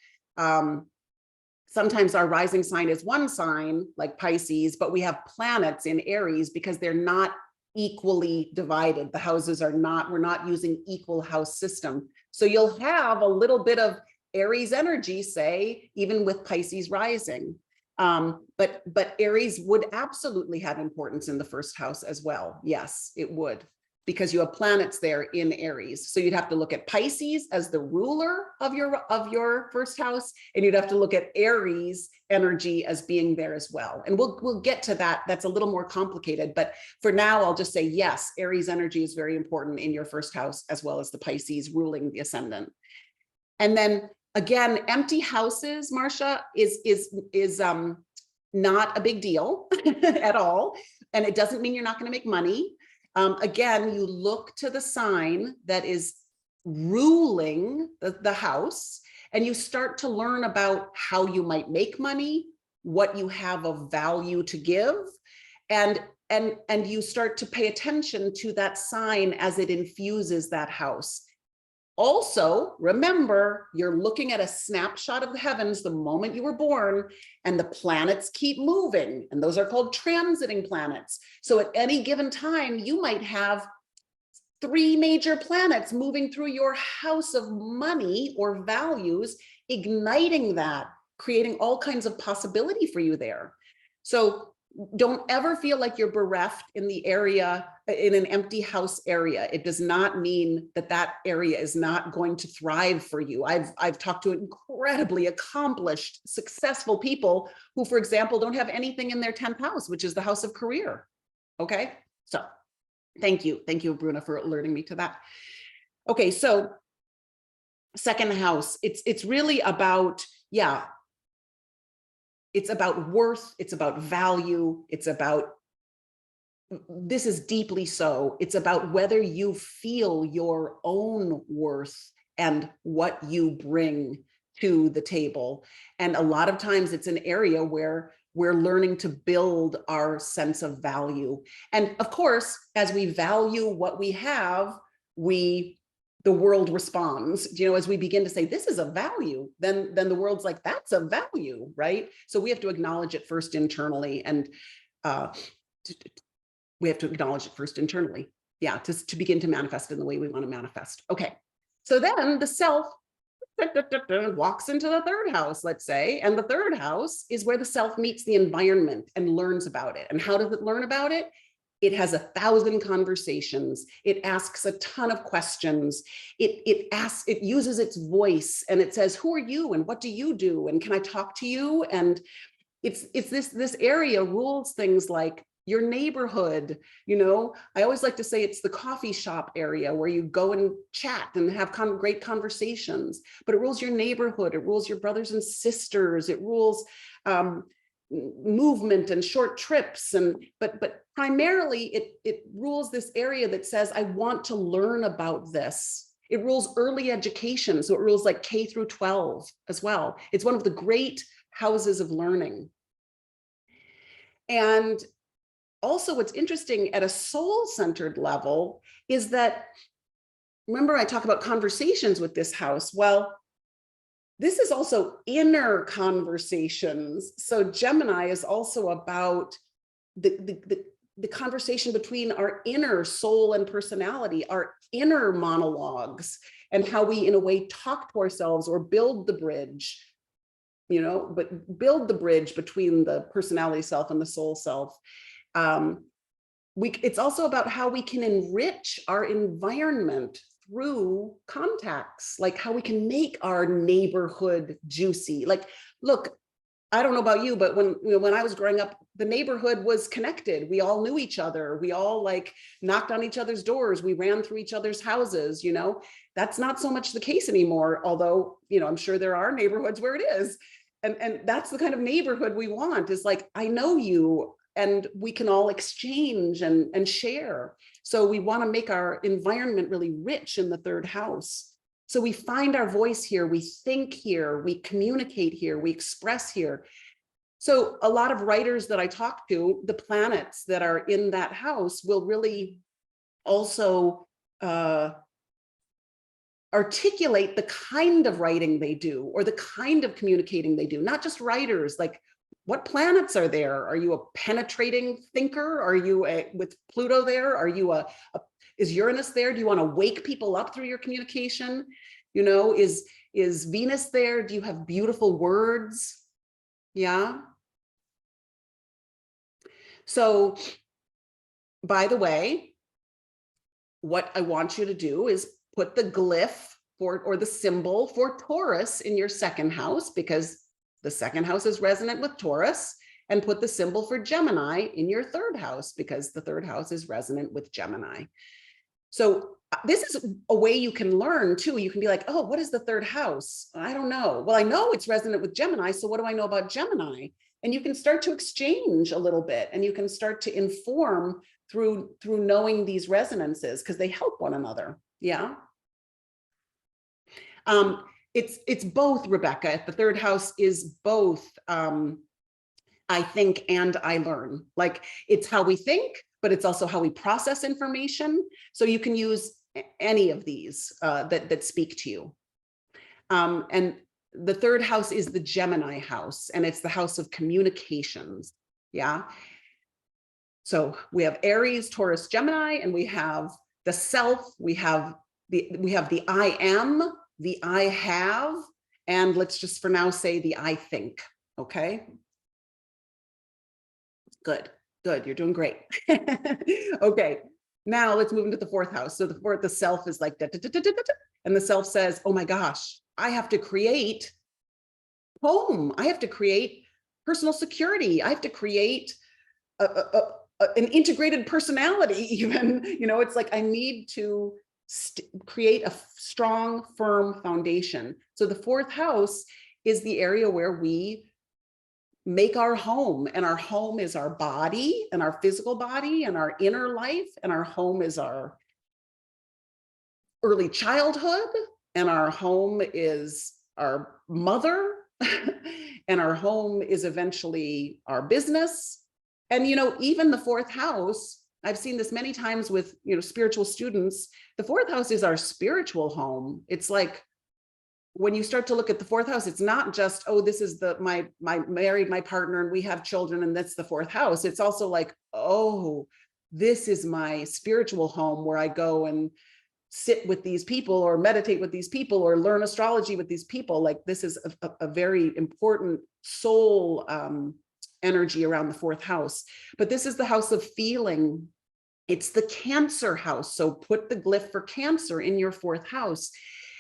Speaker 1: sometimes our rising sign is one sign like Pisces, but we have planets in Aries because they're not equally divided. The houses are not, we're not using equal house system. So you'll have a little bit of Aries energy, say, even with Pisces rising. But Aries would absolutely have importance in the first house as well. Yes, it would, because you have planets there in Aries. So you'd have to look at Pisces as the ruler of your first house, and you'd have to look at Aries energy as being there as well. And we'll get to that. That's a little more complicated, but for now, I'll just say, yes, Aries energy is very important in your first house, as well as the Pisces ruling the ascendant. And then again, empty houses, Marcia, is not a big deal at all. And it doesn't mean you're not going to make money. Again, you look to the sign that is ruling the house, and you start to learn about how you might make money, what you have of value to give, and you start to pay attention to that sign as it infuses that house. Also, remember, you're looking at a snapshot of the heavens the moment you were born, and the planets keep moving, and those are called transiting planets. So at any given time, you might have 3 major planets moving through your house of money or values, igniting that, creating all kinds of possibility for you there. So don't ever feel like you're bereft in the area, in an empty house area. It does not mean that that area is not going to thrive for you. I've talked to incredibly accomplished, successful people who, for example, don't have anything in their 10th house, which is the house of career. Okay, so thank you, Bruna, for alerting me to that. Okay, so second house, it's really about, yeah, it's about worth, it's about value, it's about, this is deeply so, it's about whether you feel your own worth and what you bring to the table. And a lot of times it's an area where we're learning to build our sense of value. And of course, as we value what we have, the world responds, you know, as we begin to say, this is a value, then the world's like, that's a value, right? So we have to acknowledge it first internally, and we have to acknowledge it first internally. Yeah, to begin to manifest in the way we want to manifest. Okay, so then the self walks into the third house, let's say, and the third house is where the self meets the environment and learns about it. And how does it learn about it? It has 1,000 conversations. It asks a ton of questions. It uses its voice, and it says, who are you and what do you do? And can I talk to you? And it's this area rules things like your neighborhood. You know, I always like to say it's the coffee shop area where you go and chat and have great conversations, but it rules your neighborhood. It rules your brothers and sisters. It rules movement and short trips, and but primarily it rules this area that says, I want to learn about this. It rules early education, so it rules like K through 12 as well. It's one of the great houses of learning. And also what's interesting at a soul-centered level is that, remember I talk about conversations with this house. Well, this is also inner conversations. So Gemini is also about the conversation between our inner soul and personality, our inner monologues, and how we, in a way, talk to ourselves or build the bridge, you know, but build the bridge between the personality self and the soul self. It's also about how we can enrich our environment through contacts, like how we can make our neighborhood juicy. Like, look, I don't know about you, but when I was growing up, the neighborhood was connected. We all knew each other. We all like knocked on each other's doors. We ran through each other's houses, you know. That's not so much the case anymore, although, you know, I'm sure there are neighborhoods where it is. And that's the kind of neighborhood we want, is like, I know you, and we can all exchange and share. So we want to make our environment really rich in the third house. So we find our voice here, we think here, we communicate here, we express here. So a lot of writers that I talk to, the planets that are in that house will really also articulate the kind of writing they do, or the kind of communicating they do. Not just writers, like, what planets are there? Are you a penetrating thinker? Are you with Pluto there? Are you is Uranus there? Do you want to wake people up through your communication? You know, is Venus there? Do you have beautiful words? Yeah. So, by the way, what I want you to do is put the glyph or the symbol for Taurus in your second house, because the second house is resonant with Taurus, and put the symbol for Gemini in your third house, because the third house is resonant with Gemini. So this is a way you can learn too. You can be like, oh, what is the third house? I don't know. Well, I know it's resonant with Gemini, so what do I know about Gemini? And you can start to exchange a little bit, and you can start to inform through knowing these resonances, because they help one another. Yeah. It's both, Rebecca. The third house is both I think and I learn. Like, it's how we think, but it's also how we process information. So you can use any of these that speak to you. And the third house is the Gemini house, and it's the house of communications. Yeah. So we have Aries, Taurus, Gemini, and we have the self. We have the I am, the I have, and let's just for now say the I think. Okay. Good, good. You're doing great. Okay. Now let's move into the fourth house. So the self is like, da, da, da, da, da, da, and the self says, oh my gosh, I have to create home. I have to create personal security. I have to create an integrated personality even, it's like I need to create a strong, firm foundation. So the fourth house is the area where we make our home, and our home is our body and our physical body and our inner life, and our home is our early childhood, and our home is our mother, and our home is eventually our business. And, even the fourth house, I've seen this many times with, spiritual students, the fourth house is our spiritual home. It's like, when you start to look at the fourth house, it's not just, oh, this is my married, my partner, and we have children, and that's the fourth house. It's also like, oh, this is my spiritual home where I go and sit with these people or meditate with these people or learn astrology with these people. Like, this is a very important soul energy around the fourth house. But this is the house of feeling. It's the Cancer house. So put the glyph for Cancer in your fourth house.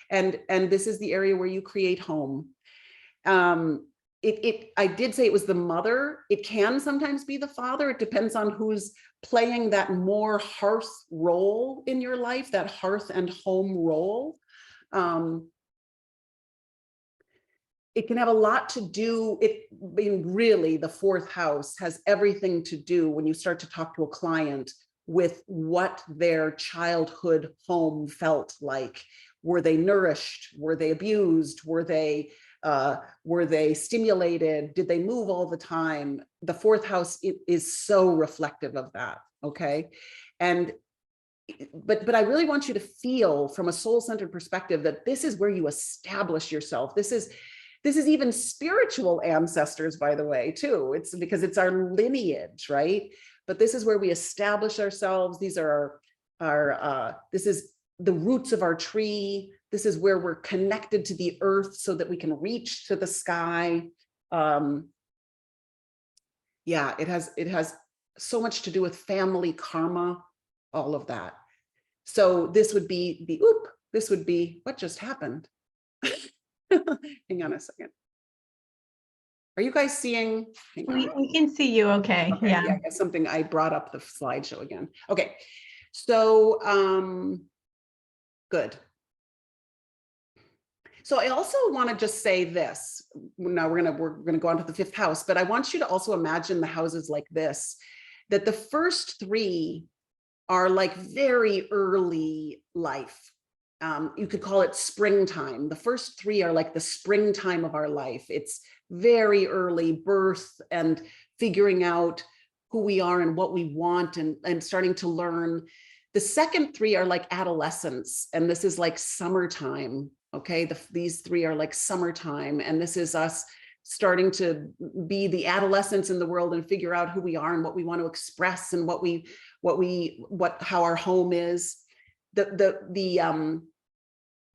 Speaker 1: And this is the area where you create home. I did say it was the mother. It can sometimes be the father. It depends on who's playing that more hearth role in your life, that hearth and home role. It can have a lot to do, really the fourth house has everything to do, when you start to talk to a client, with what their childhood home felt like. Were they nourished? Were they abused? Were they stimulated? Did they move all the time? The fourth house is so reflective of that. Okay. But I really want you to feel, from a soul-centered perspective, that this is where you establish yourself. This is even spiritual ancestors, by the way, too. It's because it's our lineage, right? But this is where we establish ourselves. These are this is the roots of our tree. This is where we're connected to the earth so that we can reach to the sky. Yeah, it has so much to do with family karma, all of that. So this would be this would be what just happened. Hang on a second. Are you guys seeing?
Speaker 2: We can see you. Okay. Yeah.
Speaker 1: Yeah, something, I brought up the slideshow again. Okay. So, good. So I also want to just say this. Now we're gonna go on to the fifth house, but I want you to also imagine the houses like this, that the first three are like very early life. You could call it springtime. The first three are like the springtime of our life. It's very early birth and figuring out who we are and what we want, and starting to learn. The second three are like adolescence, and this is like summertime. Okay, these three are like summertime, and this is us starting to be the adolescents in the world and figure out who we are and what we want to express and how our home is. The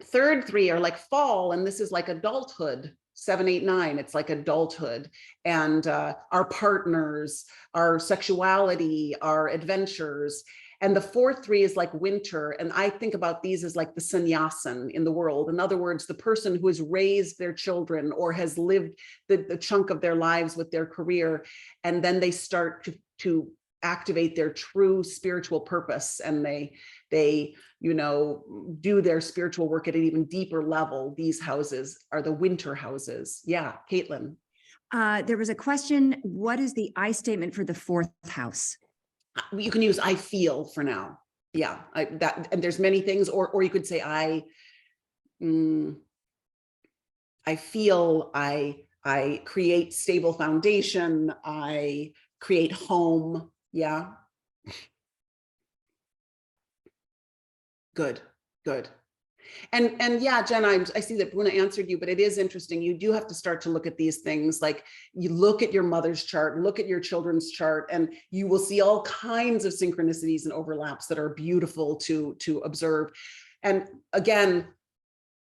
Speaker 1: third three are like fall, and this is like adulthood. 7, 8, 9, it's like adulthood, and our partners, our sexuality, our adventures. And the fourth three is like winter. And I think about these as like the sannyasin in the world. In other words, the person who has raised their children or has lived the chunk of their lives with their career, and then they start to activate their true spiritual purpose, and they do their spiritual work at an even deeper level. These houses are the winter houses. Yeah, Caitlin.
Speaker 3: There was a question. What is the I statement for the fourth house?
Speaker 1: You can use I feel for now. Yeah, and there's many things, or you could say I feel, I create stable foundation, I create home. Yeah. Good. And yeah, Jen, I see that Bruna answered you, but it is interesting. You do have to start to look at these things. Like, you look at your mother's chart, look at your children's chart, and you will see all kinds of synchronicities and overlaps that are beautiful to observe. And again,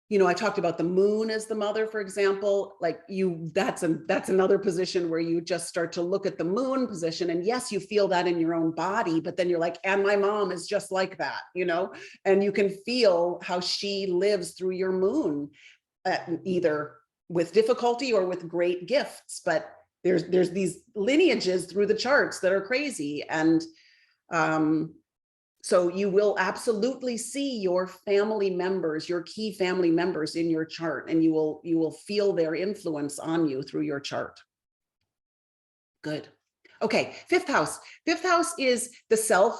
Speaker 1: you know, I talked about the moon as the mother, for example, like that's another position where you just start to look at the moon position. And yes, you feel that in your own body, but then you're like, and my mom is just like that, you know, and you can feel how she lives through your moon, either with difficulty or with great gifts. But there's these lineages through the charts that are crazy. And so you will absolutely see your family members, your key family members in your chart, and you will feel their influence on you through your chart. Good. Okay, fifth house. Fifth house is the self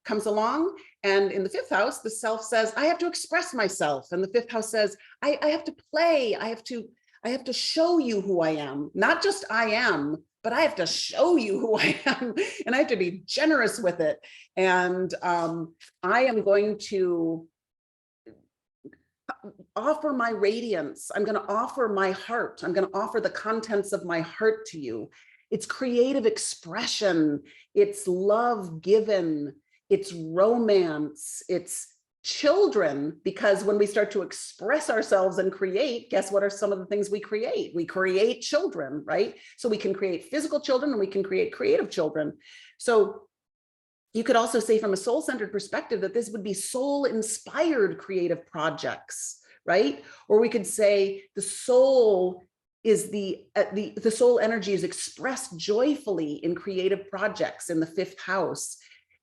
Speaker 1: comes along, and in the fifth house, the self says, I have to express myself. And the fifth house says, I have to play. I have to show you who I am, not just I am, but I have to show you who I am, and I have to be generous with it. And I am going to offer my radiance. I'm going to offer my heart. I'm going to offer the contents of my heart to you. It's creative expression. It's love given. It's romance. It's children, because when we start to express ourselves and create, guess what are some of the things we create? We create children, right? So we can create physical children and we can create creative children. So you could also say from a soul-centered perspective that this would be soul-inspired creative projects, right? Or we could say the soul is the soul energy is expressed joyfully in creative projects in the fifth house.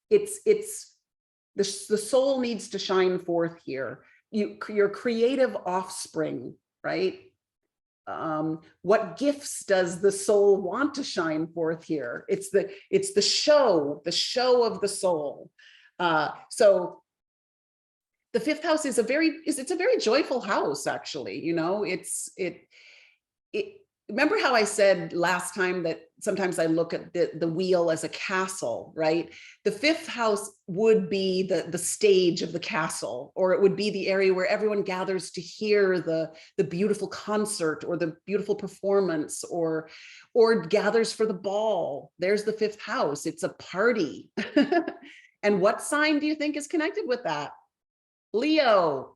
Speaker 1: The soul needs to shine forth here. Your creative offspring, right? What gifts does the soul want to shine forth here? It's the show of the soul. So the fifth house is it's a very joyful house, actually. You know, remember how I said last time that sometimes I look at the wheel as a castle, right? The fifth house would be the stage of the castle, or it would be the area where everyone gathers to hear the beautiful concert or the beautiful performance, or gathers for the ball. There's the fifth house. It's a party. And what sign do you think is connected with that? Leo.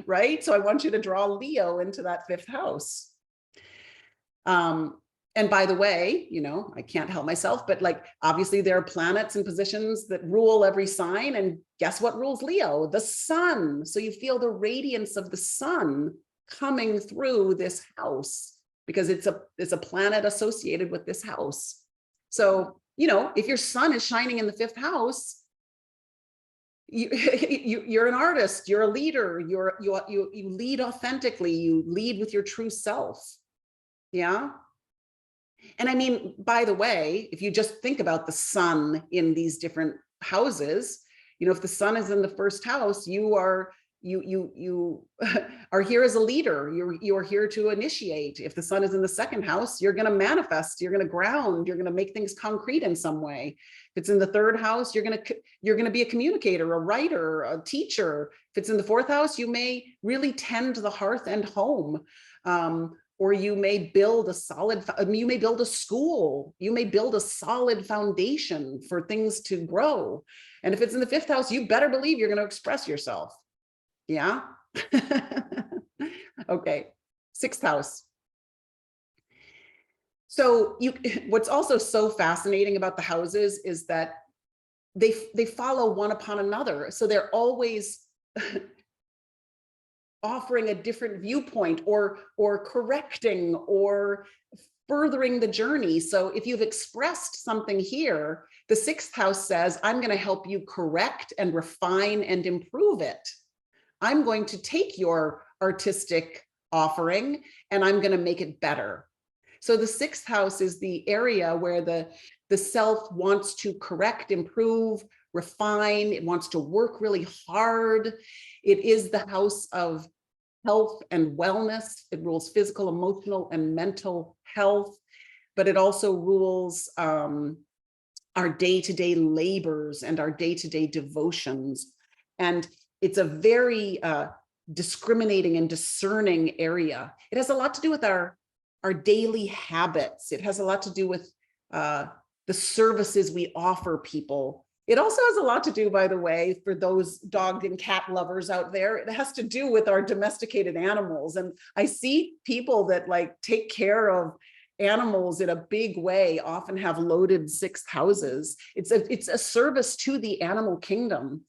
Speaker 1: Right? So I want you to draw Leo into that fifth house. And by the way, you know, I can't help myself, but like, obviously there are planets and positions that rule every sign. And guess what rules Leo? The sun. So you feel the radiance of the sun coming through this house because it's a planet associated with this house. So, you know, if your sun is shining in the fifth house, you're an artist, you're a leader, you lead authentically, you lead with your true self. Yeah. And I mean, by the way, if you just think about the sun in these different houses, you know, if the sun is in the first house, you are here as a leader. You are here to initiate. If the sun is in the second house, you're going to manifest, you're going to ground, you're going to make things concrete in some way. If it's in the third house, you're going to be a communicator, a writer, a teacher. If it's in the fourth house, you may really tend the hearth and home. Or you may build a school, you may build a solid foundation for things to grow. And if it's in the fifth house, you better believe you're going to express yourself. Yeah. Okay. Sixth house. So what's also so fascinating about the houses is that they follow one upon another. So they're always offering a different viewpoint or correcting or furthering the journey. So if you've expressed something here, the sixth house says, I'm going to help you correct and refine and improve it. I'm going to take your artistic offering and I'm going to make it better. So the sixth house is the area where the self wants to correct, improve, refine. It wants to work really hard. It is the house of health and wellness. It rules physical, emotional, and mental health, but it also rules our day-to-day labors and our day-to-day devotions. And it's a very discriminating and discerning area. It has a lot to do with our daily habits. It has a lot to do with the services we offer people It also has a lot to do, by the way, for those dog and cat lovers out there, it has to do with our domesticated animals. And I see people that like take care of animals in a big way often have loaded sixth houses. It's a service to the animal kingdom.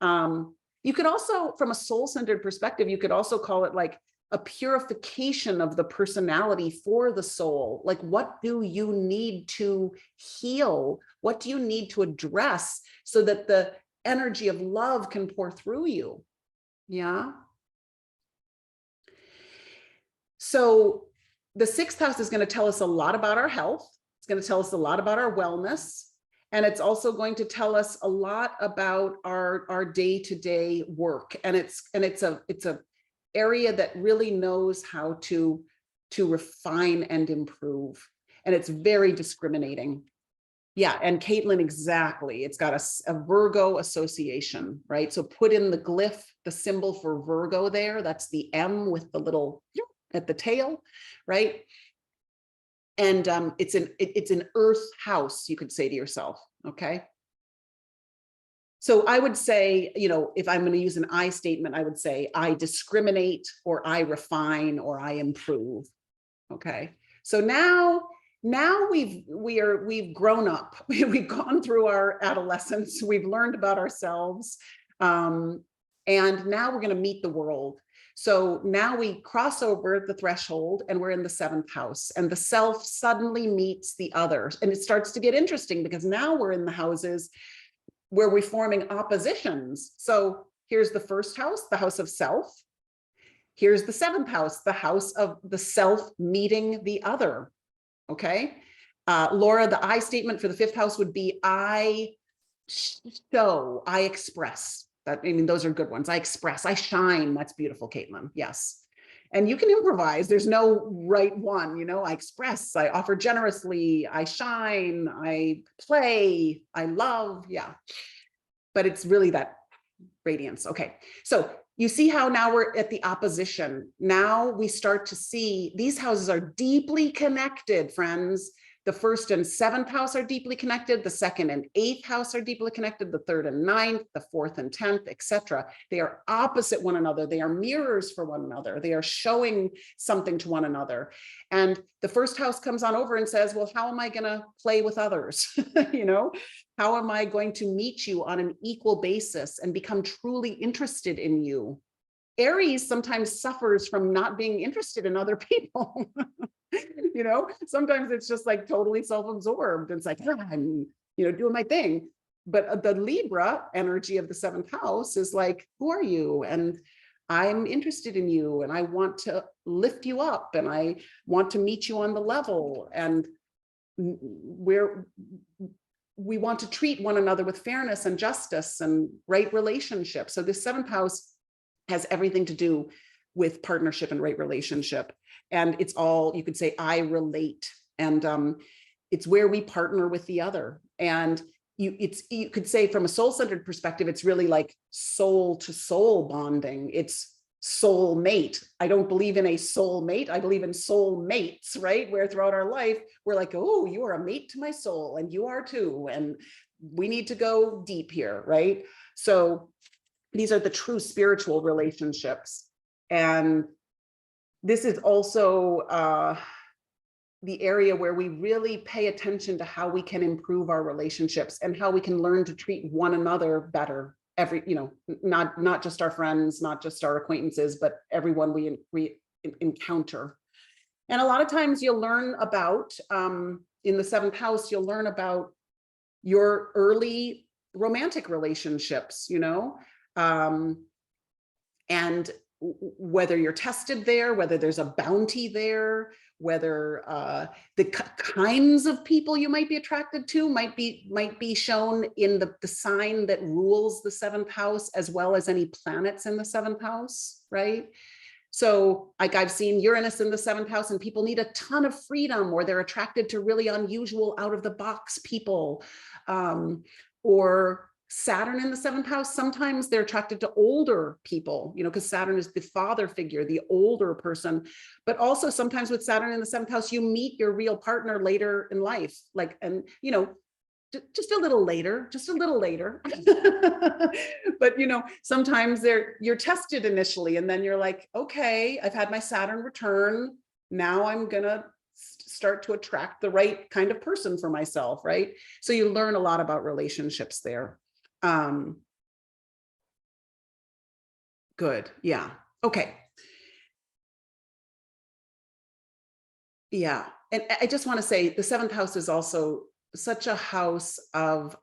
Speaker 1: You could also, from a soul-centered perspective, you could also call it like a purification of the personality for the soul. Like, what do you need to heal? What do you need to address so that the energy of love can pour through you? Yeah. So the sixth house is going to tell us a lot about our health. It's going to tell us a lot about our wellness. And it's also going to tell us a lot about our day-to-day work. And it's a area that really knows how to refine and improve. And it's very discriminating. Yeah, and Caitlin, exactly. It's got a Virgo association, right? So put in the glyph, the symbol for Virgo there. That's the M with the little at the tail, right? And it's an earth house, you could say to yourself, okay? So I would say, you know, if I'm going to use an I statement, I would say I discriminate, or I refine, or I improve. Okay. So now we've grown up. We've gone through our adolescence. We've learned about ourselves. And now we're going to meet the world. So now we cross over the threshold and we're in the seventh house, and the self suddenly meets the other. And it starts to get interesting because now we're in the houses where we're forming oppositions. So here's the first house, the house of self. Here's the seventh house, the house of the self meeting the other. Okay. Laura, the I statement for the fifth house would be I show, I express. That, I mean, those are good ones. I express, I shine. That's beautiful, Caitlin. Yes. And you can improvise. There's no right one, you know, I express, I offer generously, I shine, I play, I love. Yeah. But it's really that radiance. Okay. So you see how now we're at the opposition. Now we start to see these houses are deeply connected, friends. The first and seventh house are deeply connected. The second and eighth house are deeply connected. The third and ninth, the fourth and 10th, etc. They are opposite one another. They are mirrors for one another. They are showing something to one another. And the first house comes on over and says, well, how am I going to play with others? You know, how am I going to meet you on an equal basis and become truly interested in you? Aries sometimes suffers from not being interested in other people. You know, sometimes it's just like totally self-absorbed. It's like, I'm, you know, doing my thing. But the Libra energy of the seventh house is like, who are you? And I'm interested in you, and I want to lift you up, and I want to meet you on the level. And we want to treat one another with fairness and justice and right relationship. So this seventh house has everything to do with partnership and right relationship. And it's all, you could say, I relate. And it's where we partner with the other. And you could say from a soul-centered perspective, it's really like soul to soul bonding. It's soul mate. I don't believe in a soul mate. I believe in soul mates, right? Where throughout our life, we're like, oh, you are a mate to my soul, and you are too. And we need to go deep here, right? So these are the true spiritual relationships. And this is also the area where we really pay attention to how we can improve our relationships and how we can learn to treat one another better. You know, not just our friends, not just our acquaintances, but everyone we encounter. And a lot of times you'll learn about, in the seventh house, you'll learn about your early romantic relationships, you know, and whether you're tested there, whether there's a bounty there, whether the kinds of people you might be attracted to might be shown in the sign that rules the seventh house, as well as any planets in the seventh house, right? So like I've seen Uranus in the seventh house, and people need a ton of freedom, or they're attracted to really unusual, out of the box people, or Saturn in the seventh house, sometimes they're attracted to older people, you know, because Saturn is the father figure, the older person. But also sometimes with Saturn in the seventh house, you meet your real partner later in life. Like, and, you know, just a little later, just a little later. But sometimes you're tested initially, and then you're like, okay, I've had my Saturn return. Now I'm gonna start to attract the right kind of person for myself, right? So you learn a lot about relationships there. Good, yeah, okay. Yeah, and I just want to say the seventh house is also such a house of,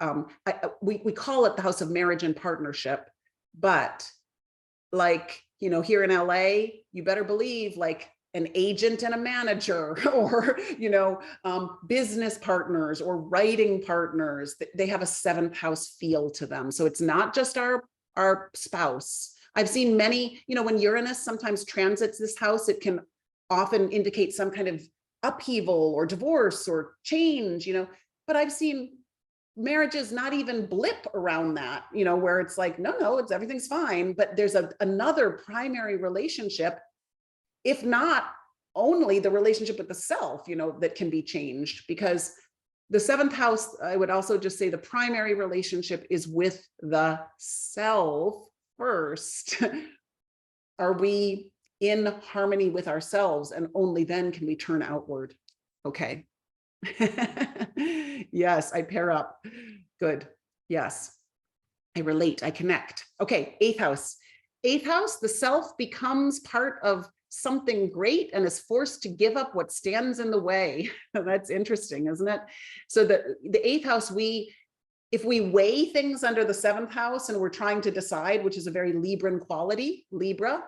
Speaker 1: we call it the house of marriage and partnership, but like, here in LA, you better believe like an agent and a manager, or, business partners or writing partners, they have a seventh house feel to them. So it's not just our spouse. I've seen many, when Uranus sometimes transits this house, it can often indicate some kind of upheaval or divorce or change, but I've seen marriages not even blip around that, where it's like, no, everything's fine, but there's another primary relationship, if not only the relationship with the self, that can be changed. Because the seventh house, I would also just say the primary relationship is with the self first. Are we in harmony with ourselves? And only then can we turn outward. Okay. Yes, I pair up. Good. Yes. I relate, I connect. Okay, eighth house. Eighth house, the self becomes part of something great and is forced to give up what stands in the way. That's interesting, isn't it? So the eighth house, if we weigh things under the seventh house and we're trying to decide, which is a very Libran quality, Libra,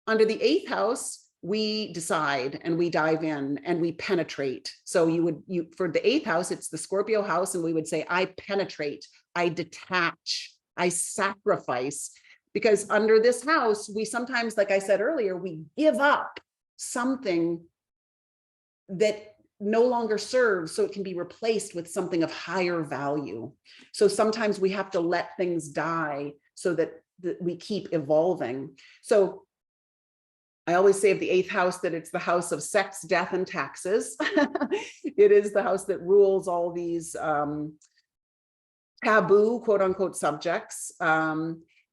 Speaker 1: under the eighth house, we decide and we dive in and we penetrate. So for the eighth house, it's the Scorpio house, and we would say, I penetrate, I detach, I sacrifice. Because under this house, we sometimes, like I said earlier, we give up something that no longer serves, so it can be replaced with something of higher value. So sometimes we have to let things die so that we keep evolving. So I always say of the eighth house that it's the house of sex, death, and taxes. It is the house that rules all these taboo, quote unquote, subjects.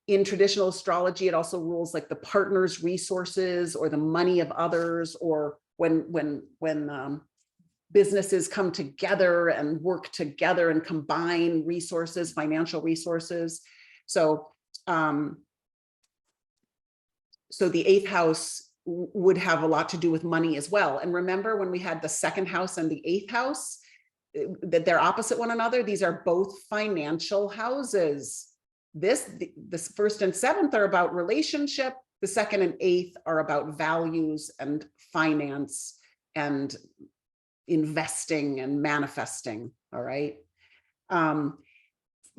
Speaker 1: In traditional astrology, it also rules like the partner's resources or the money of others, or when businesses come together and work together and combine resources, financial resources. So the eighth house would have a lot to do with money as well. And remember when we had the second house and the eighth house, that they're opposite one another. These are both financial houses. This first and seventh are about relationship. The second and eighth are about values and finance and investing and manifesting. All right.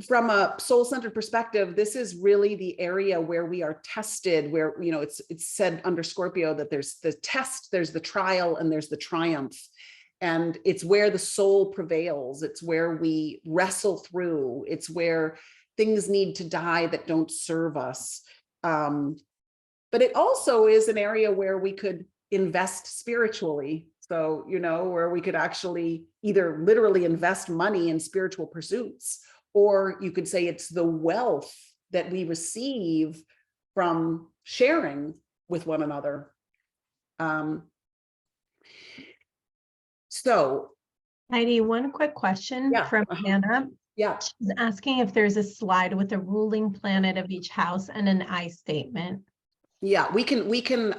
Speaker 1: From a soul-centered perspective, this is really the area where we are tested, where, it's said under Scorpio that there's the test, there's the trial, and there's the triumph. And it's where the soul prevails. It's where we wrestle through. It's where things need to die that don't serve us. But it also is an area where we could invest spiritually. So, where we could actually either literally invest money in spiritual pursuits, or you could say it's the wealth that we receive from sharing with one another. So,
Speaker 2: Heidi, one quick question from Hannah.
Speaker 1: Yeah.
Speaker 2: She's asking if there's a slide with a ruling planet of each house and an I statement.
Speaker 1: Yeah, we can get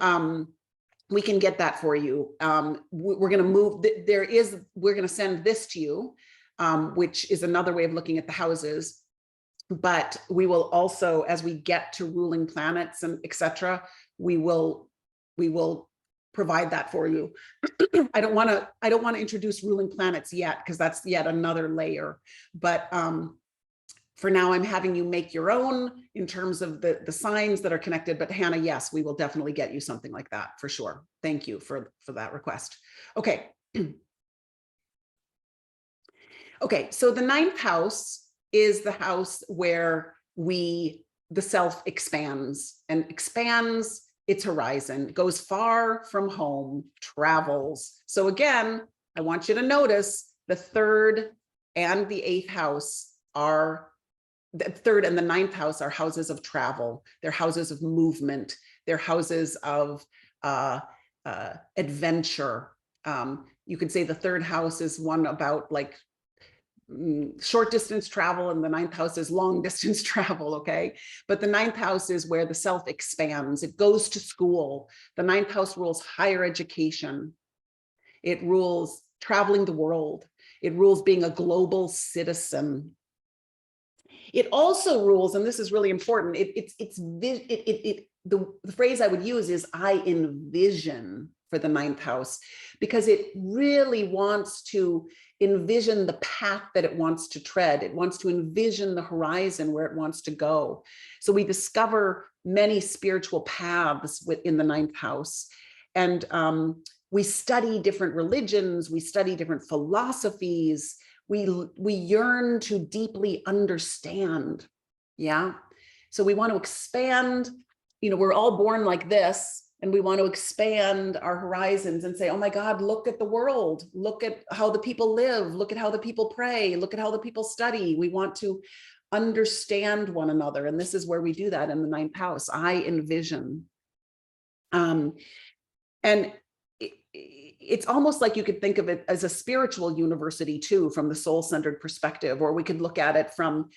Speaker 1: that for you. We're going to move. We're going to send this to you, which is another way of looking at the houses. But we will also, as we get to ruling planets and etc., we will provide that for you. I don't want to introduce ruling planets yet, because that's yet another layer. But for now, I'm having you make your own in terms of the signs that are connected. But Hannah, yes, we will definitely get you something like that for sure. Thank you for that request. Okay. Okay, so the ninth house is the house where the self expands its horizon, goes far from home, travels. So again, I want you to notice the third and the 8th house are, the 3rd and the 9th house are houses of travel. They're houses of movement. They're houses of adventure. You could say the 3rd house is one about like short distance travel, and the 9th house is long distance travel. Okay. But the 9th house is where the self expands. It goes to school. The 9th house rules higher education. It rules traveling the world. It rules being a global citizen. It also rules, and this is really important, the phrase I would use is I envision for the 9th house, because it really wants to envision the path that it wants to tread. It wants to envision the horizon where it wants to go. So we discover many spiritual paths within the 9th house. And we study different religions, we study different philosophies, we yearn to deeply understand. Yeah. So we want to expand, you know, we're all born like this, and we want to expand our horizons and say, oh my God, look at the world. Look at how the people live. Look at how the people pray. Look at how the people study. We want to understand one another. And this is where we do that in the 9th house. I envision. And it's almost like you could think of it as a spiritual university too, from the soul-centered perspective, or we could look at it from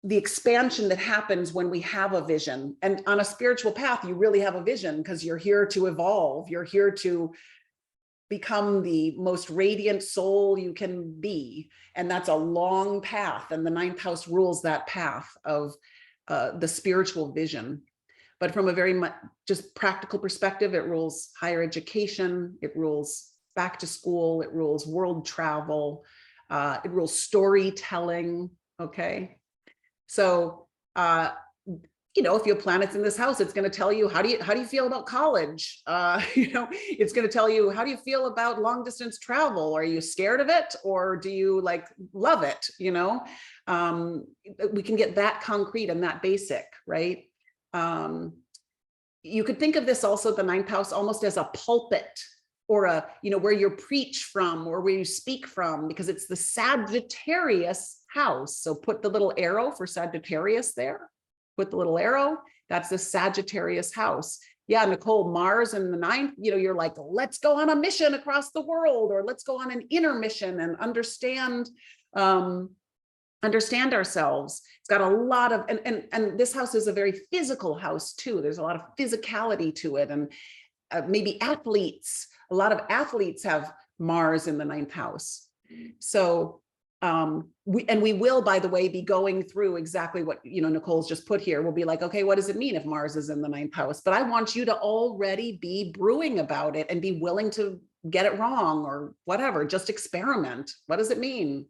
Speaker 1: the expansion that happens when we have a vision. And on a spiritual path, you really have a vision because you're here to evolve. You're here to become the most radiant soul you can be. And that's a long path. And the 9th house rules that path of the spiritual vision. But from a very much just practical perspective, it rules higher education, it rules back to school, it rules world travel, it rules storytelling. Okay. So, you know, if you have planets in this house, it's going to tell you, how do you feel about college? You know, it's going to tell you, how do you feel about long distance travel? Are you scared of it, or do you like love it? You know, we can get that concrete and that basic, right? You could think of this also, the 9th house, almost as a pulpit, or a, you know, where you preach from or where you speak from, because it's the Sagittarius house. So put the little arrow for Sagittarius there. Put the little arrow. That's the Sagittarius house. Yeah, Nicole, Mars in the 9th, you know, you're like, let's go on a mission across the world, or let's go on an inner mission and understand ourselves. It's got a lot of, and this house is a very physical house too. There's a lot of physicality to it. And maybe athletes, a lot of athletes have Mars in the 9th house. So we will, by the way, be going through exactly what, you know, Nicole's just put here. We'll be like, okay, what does it mean if Mars is in the 9th house? But I want you to already be brewing about it and be willing to get it wrong or whatever, just experiment. What does it mean?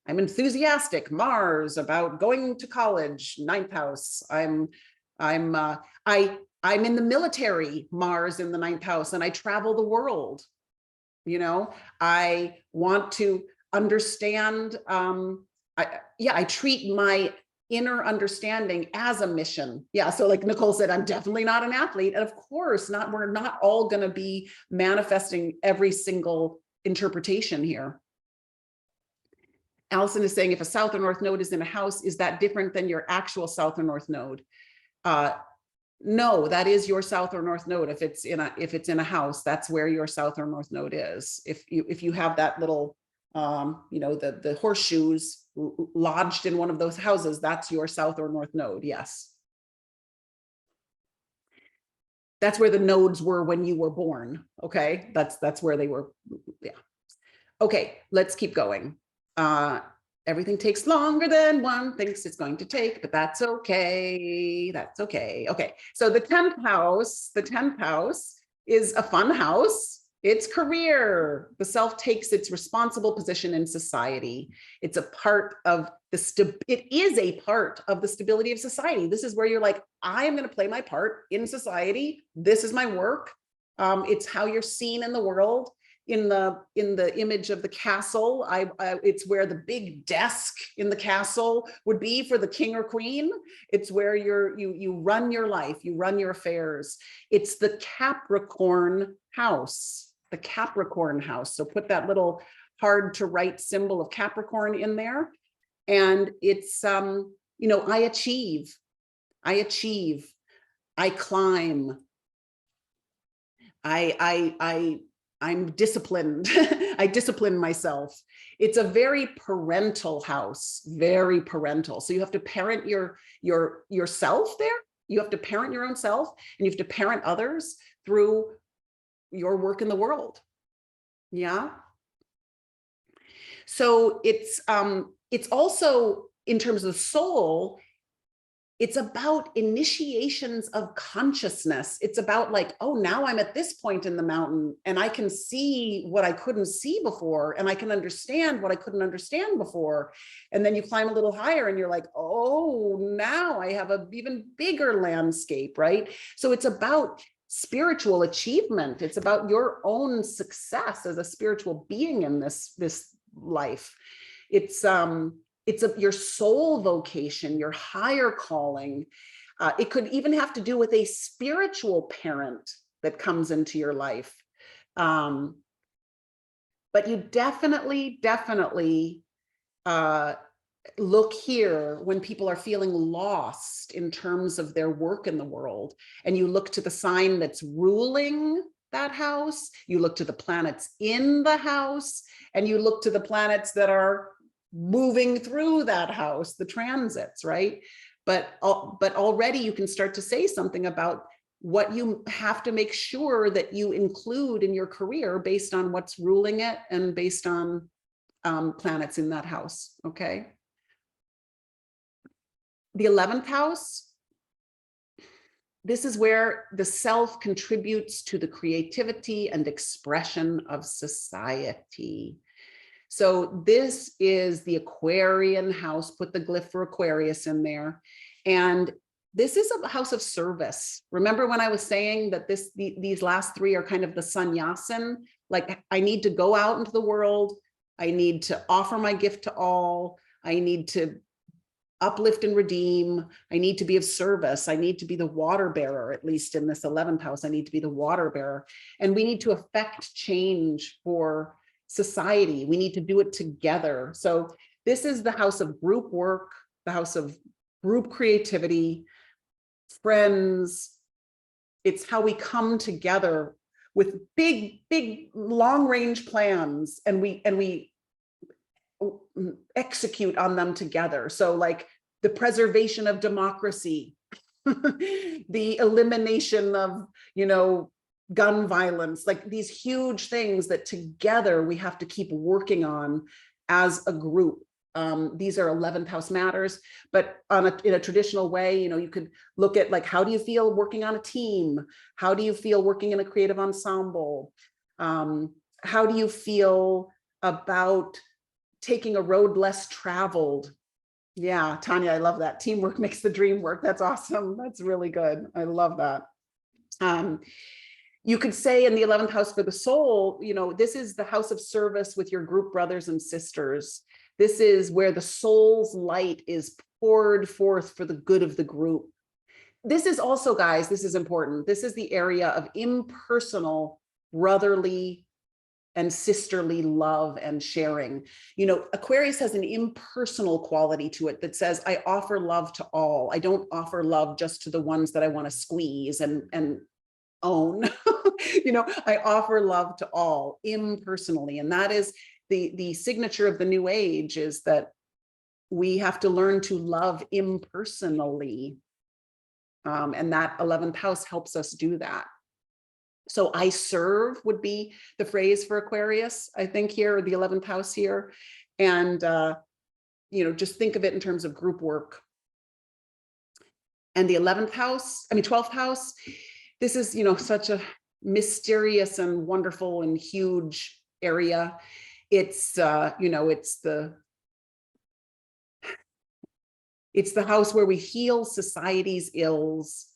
Speaker 1: I'm enthusiastic, Mars, about going to college, 9th house. I'm in the military, Mars in the 9th house, and I travel the world. You know, I want to understand. I treat my inner understanding as a mission. Yeah. So like Nicole said, I'm definitely not an athlete. And of course not, we're not all going to be manifesting every single interpretation here. Allison is saying, if a south or north node is in a house, is that different than your actual south or north node? No, that is your south or north node. If it's in a house, that's where your south or north node is. If you have that little, you know, the horseshoes lodged in one of those houses, that's your south or north node. Yes. That's where the nodes were when you were born. Okay. That's where they were. Yeah. Okay. Let's keep going. Everything takes longer than one thinks it's going to take, but that's okay. That's okay. Okay. So the 10th house is a fun house. It's career. The self takes its responsible position in society. It's a part of it is a part of the stability of society. This is where you're like, I am going to play my part in society. This is my work. It's how you're seen in the world. In the image of the castle, it's where the big desk in the castle would be for the king or queen. It's where you run your life, you run your affairs. It's the Capricorn house. the Capricorn house. So put that little hard to write symbol of Capricorn in there. And it's, you know, I achieve, I climb, I'm disciplined. I discipline myself. It's a very parental house, very parental. So you have to parent yourself there. You have to parent your own self, and you have to parent others through your work in the world. Yeah. So it's also, in terms of the soul, it's about initiations of consciousness. It's about like, oh, now I'm at this point in the mountain and I can see what I couldn't see before, and I can understand what I couldn't understand before. And then you climb a little higher and you're like, oh, now I have an even bigger landscape, right? So it's about spiritual achievement. It's about your own success as a spiritual being in this life. It's your soul vocation, your higher calling. It could even have to do with a spiritual parent that comes into your life. But you definitely look here when people are feeling lost in terms of their work in the world, and you look to the sign that's ruling that house, you look to the planets in the house, and you look to the planets that are moving through that house, the transits, right? But already you can start to say something about what you have to make sure that you include in your career based on what's ruling it and based on planets in that house, okay? The 11th house, this is where the self contributes to the creativity and expression of society. So this is the Aquarian house. Put the glyph for Aquarius in there. And this is a house of service. Remember when I was saying that these last three are kind of the sannyasin? Like, I need to go out into the world. I need to offer my gift to all. I need to uplift and redeem. I need to be of service. I need to be the water bearer, at least in this 11th house. I need to be the water bearer. And we need to affect change for society. We need to do it together. So this is the house of group work, the house of group creativity, friends. It's how we come together with big long range plans, and we execute on them together. So like the preservation of democracy, the elimination of, you know, gun violence, like these huge things that together we have to keep working on as a group. These are 11th house matters, but in a traditional way, you know, you could look at like, how do you feel working on a team? How do you feel working in a creative ensemble? How do you feel about taking a road less traveled? Yeah, Tanya, I love that. Teamwork makes the dream work. That's awesome. That's really good. I love that. You could say in the 11th house for the soul, you know, this is the house of service with your group brothers and sisters. This is where the soul's light is poured forth for the good of the group. This is also, guys, this is important. This is the area of impersonal, brotherly, and sisterly love and sharing. You know, Aquarius has an impersonal quality to it that says, I offer love to all. I don't offer love just to the ones that I want to squeeze and own. You know, I offer love to all impersonally. And that is the signature of the new age, is that we have to learn to love impersonally. And that 11th house helps us do that. So I serve would be the phrase for Aquarius, I think here, or the 11th house here. And, you know, just think of it in terms of group work. And the 11th house, 12th house, this is, you know, such a mysterious and wonderful and huge area. It's, you know, it's the house where we heal society's ills,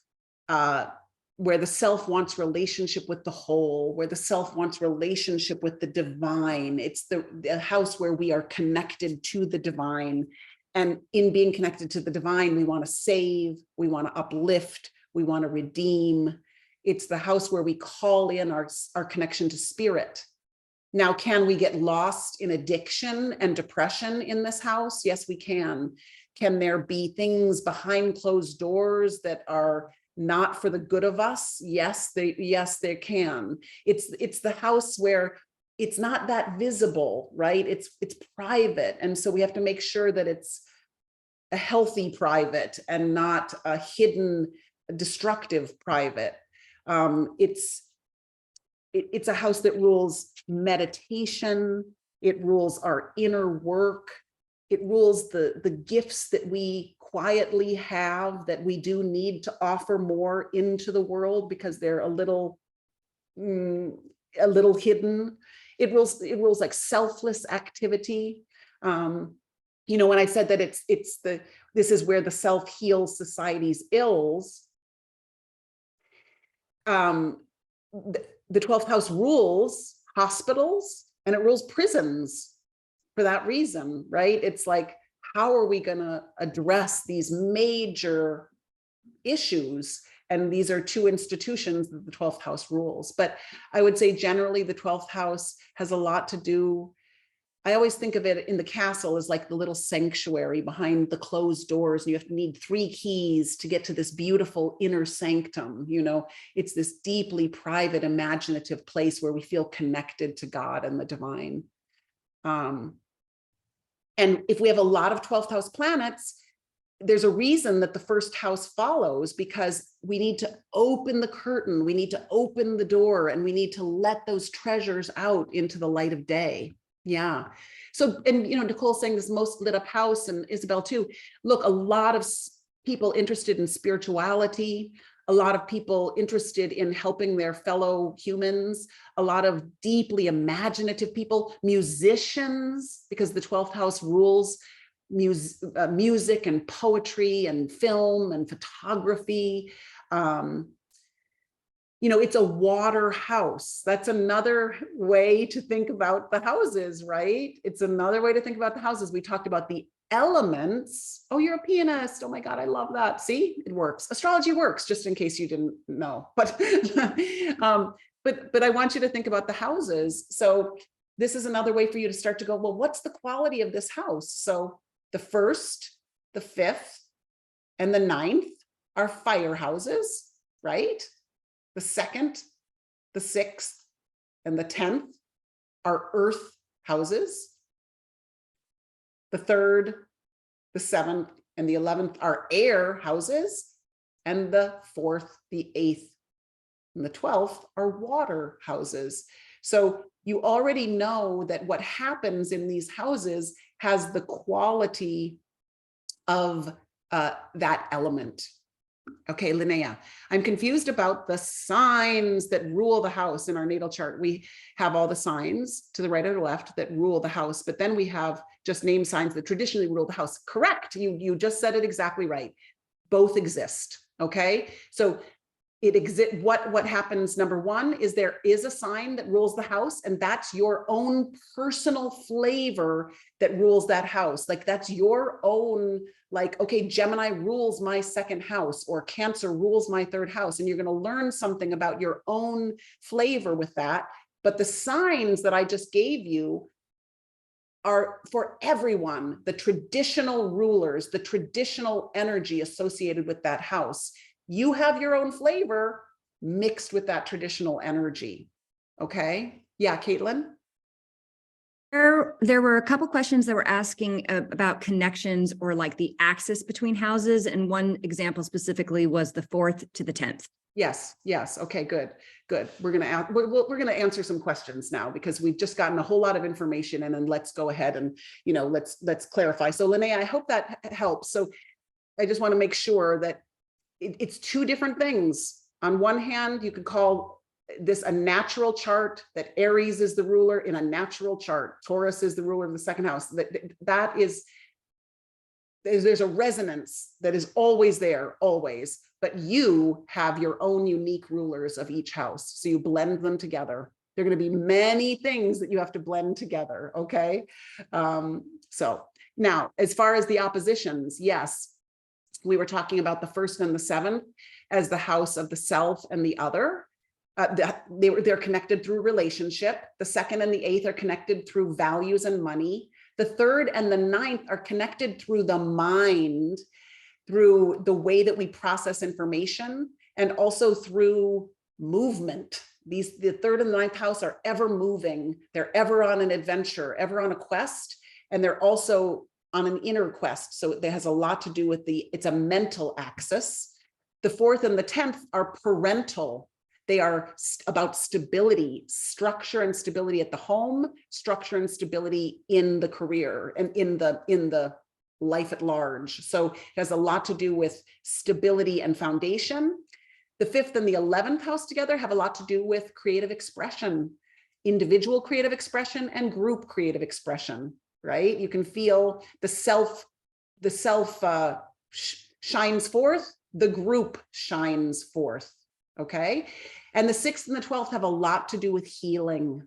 Speaker 1: where the self wants relationship with the whole, where the self wants relationship with the divine. It's the house where we are connected to the divine. And in being connected to the divine, we want to save, we want to uplift, we want to redeem. It's the house where we call in our connection to spirit. Now, can we get lost in addiction and depression in this house? Yes, we can. Can there be things behind closed doors that are not for the good of us? Yes, they can. It's the house where it's not that visible, right? It's private. And so we have to make sure that it's a healthy private and not a hidden, destructive private. It's a house that rules meditation. It rules our inner work. It rules the gifts that we quietly have that we do need to offer more into the world because they're a little hidden. It rules like selfless activity. You know, when I said that this is where the self heals society's ills. The 12th house rules hospitals and it rules prisons for that reason, right? It's like, how are we going to address these major issues? And these are two institutions that the 12th house rules. But I would say generally the 12th house has a lot to do. I always think of it in the castle as like the little sanctuary behind the closed doors. And you have to need 3 keys to get to this beautiful inner sanctum. You know, it's this deeply private, imaginative place where we feel connected to God and the divine. And if we have a lot of 12th house planets, there's a reason that the first house follows, because we need to open the curtain, we need to open the door, and we need to let those treasures out into the light of day. Yeah. So, and you know, Nicole's saying this most lit up house, and Isabel too. Look, a lot of people interested in spirituality, a lot of people interested in helping their fellow humans, a lot of deeply imaginative people, musicians, because the 12th house rules music and poetry and film and photography. You know, it's a water house. That's another way to think about the houses, right? It's another way to think about the houses. We talked about the elements. Oh, you're a pianist. Oh my God, I love that. See, it works. Astrology works, just in case you didn't know. But but I want you to think about the houses. So this is another way for you to start to go, well, what's the quality of this house? So the 1st, the 5th, and the 9th are fire houses, right? The 2nd, the 6th, and the 10th are earth houses. The 3rd, the 7th, and the 11th are air houses. And the 4th, the 8th, and the 12th are water houses. So you already know that what happens in these houses has the quality of that element. Okay, Linnea, I'm confused about the signs that rule the house in our natal chart. We have all the signs to the right or the left that rule the house, but then we have just name signs that traditionally rule the house. Correct, you just said it exactly right. Both exist, okay? So it exists. What happens, number one, is there is a sign that rules the house, and that's your own personal flavor that rules that house. Like that's your own, like, okay, Gemini rules my 2nd house, or Cancer rules my 3rd house, and you're going to learn something about your own flavor with that. But the signs that I just gave you are for everyone, the traditional rulers, the traditional energy associated with that house. You have your own flavor mixed with that traditional energy. Okay. Yeah, Caitlin.
Speaker 3: There were a couple questions that were asking about connections or like the axis between houses. And one example specifically was the 4th to the 10th.
Speaker 1: Yes. Yes. Okay, good. Good. We're going to answer some questions now, because we've just gotten a whole lot of information, and then let's go ahead and, you know, let's clarify. So Linnea, I hope that helps. So I just want to make sure that it's 2 different things. On one hand, you could call this a natural chart, that Aries is the ruler in a natural chart. Taurus is the ruler of the 2nd house. There's a resonance that is always there, always, but you have your own unique rulers of each house. So you blend them together. There are going to be many things that you have to blend together. Okay. So now, as far as the oppositions, yes, we were talking about the 1st and the 7th as the house of the self and the other. They're connected through relationship. The 2nd and the 8th are connected through values and money. The 3rd and the 9th are connected through the mind, through the way that we process information, and also through movement. The 3rd and the 9th house are ever moving. They're ever on an adventure, ever on a quest. And they're also on an inner quest. So it has a lot to do with it's a mental axis. The 4th and the 10th are parental. They are about stability, structure and stability at the home, structure and stability in the career and in the life at large. So it has a lot to do with stability and foundation. The 5th and the 11th house together have a lot to do with creative expression, individual creative expression and group creative expression, right? You can feel the self shines forth, the group shines forth, okay? And the 6th and the 12th have a lot to do with healing.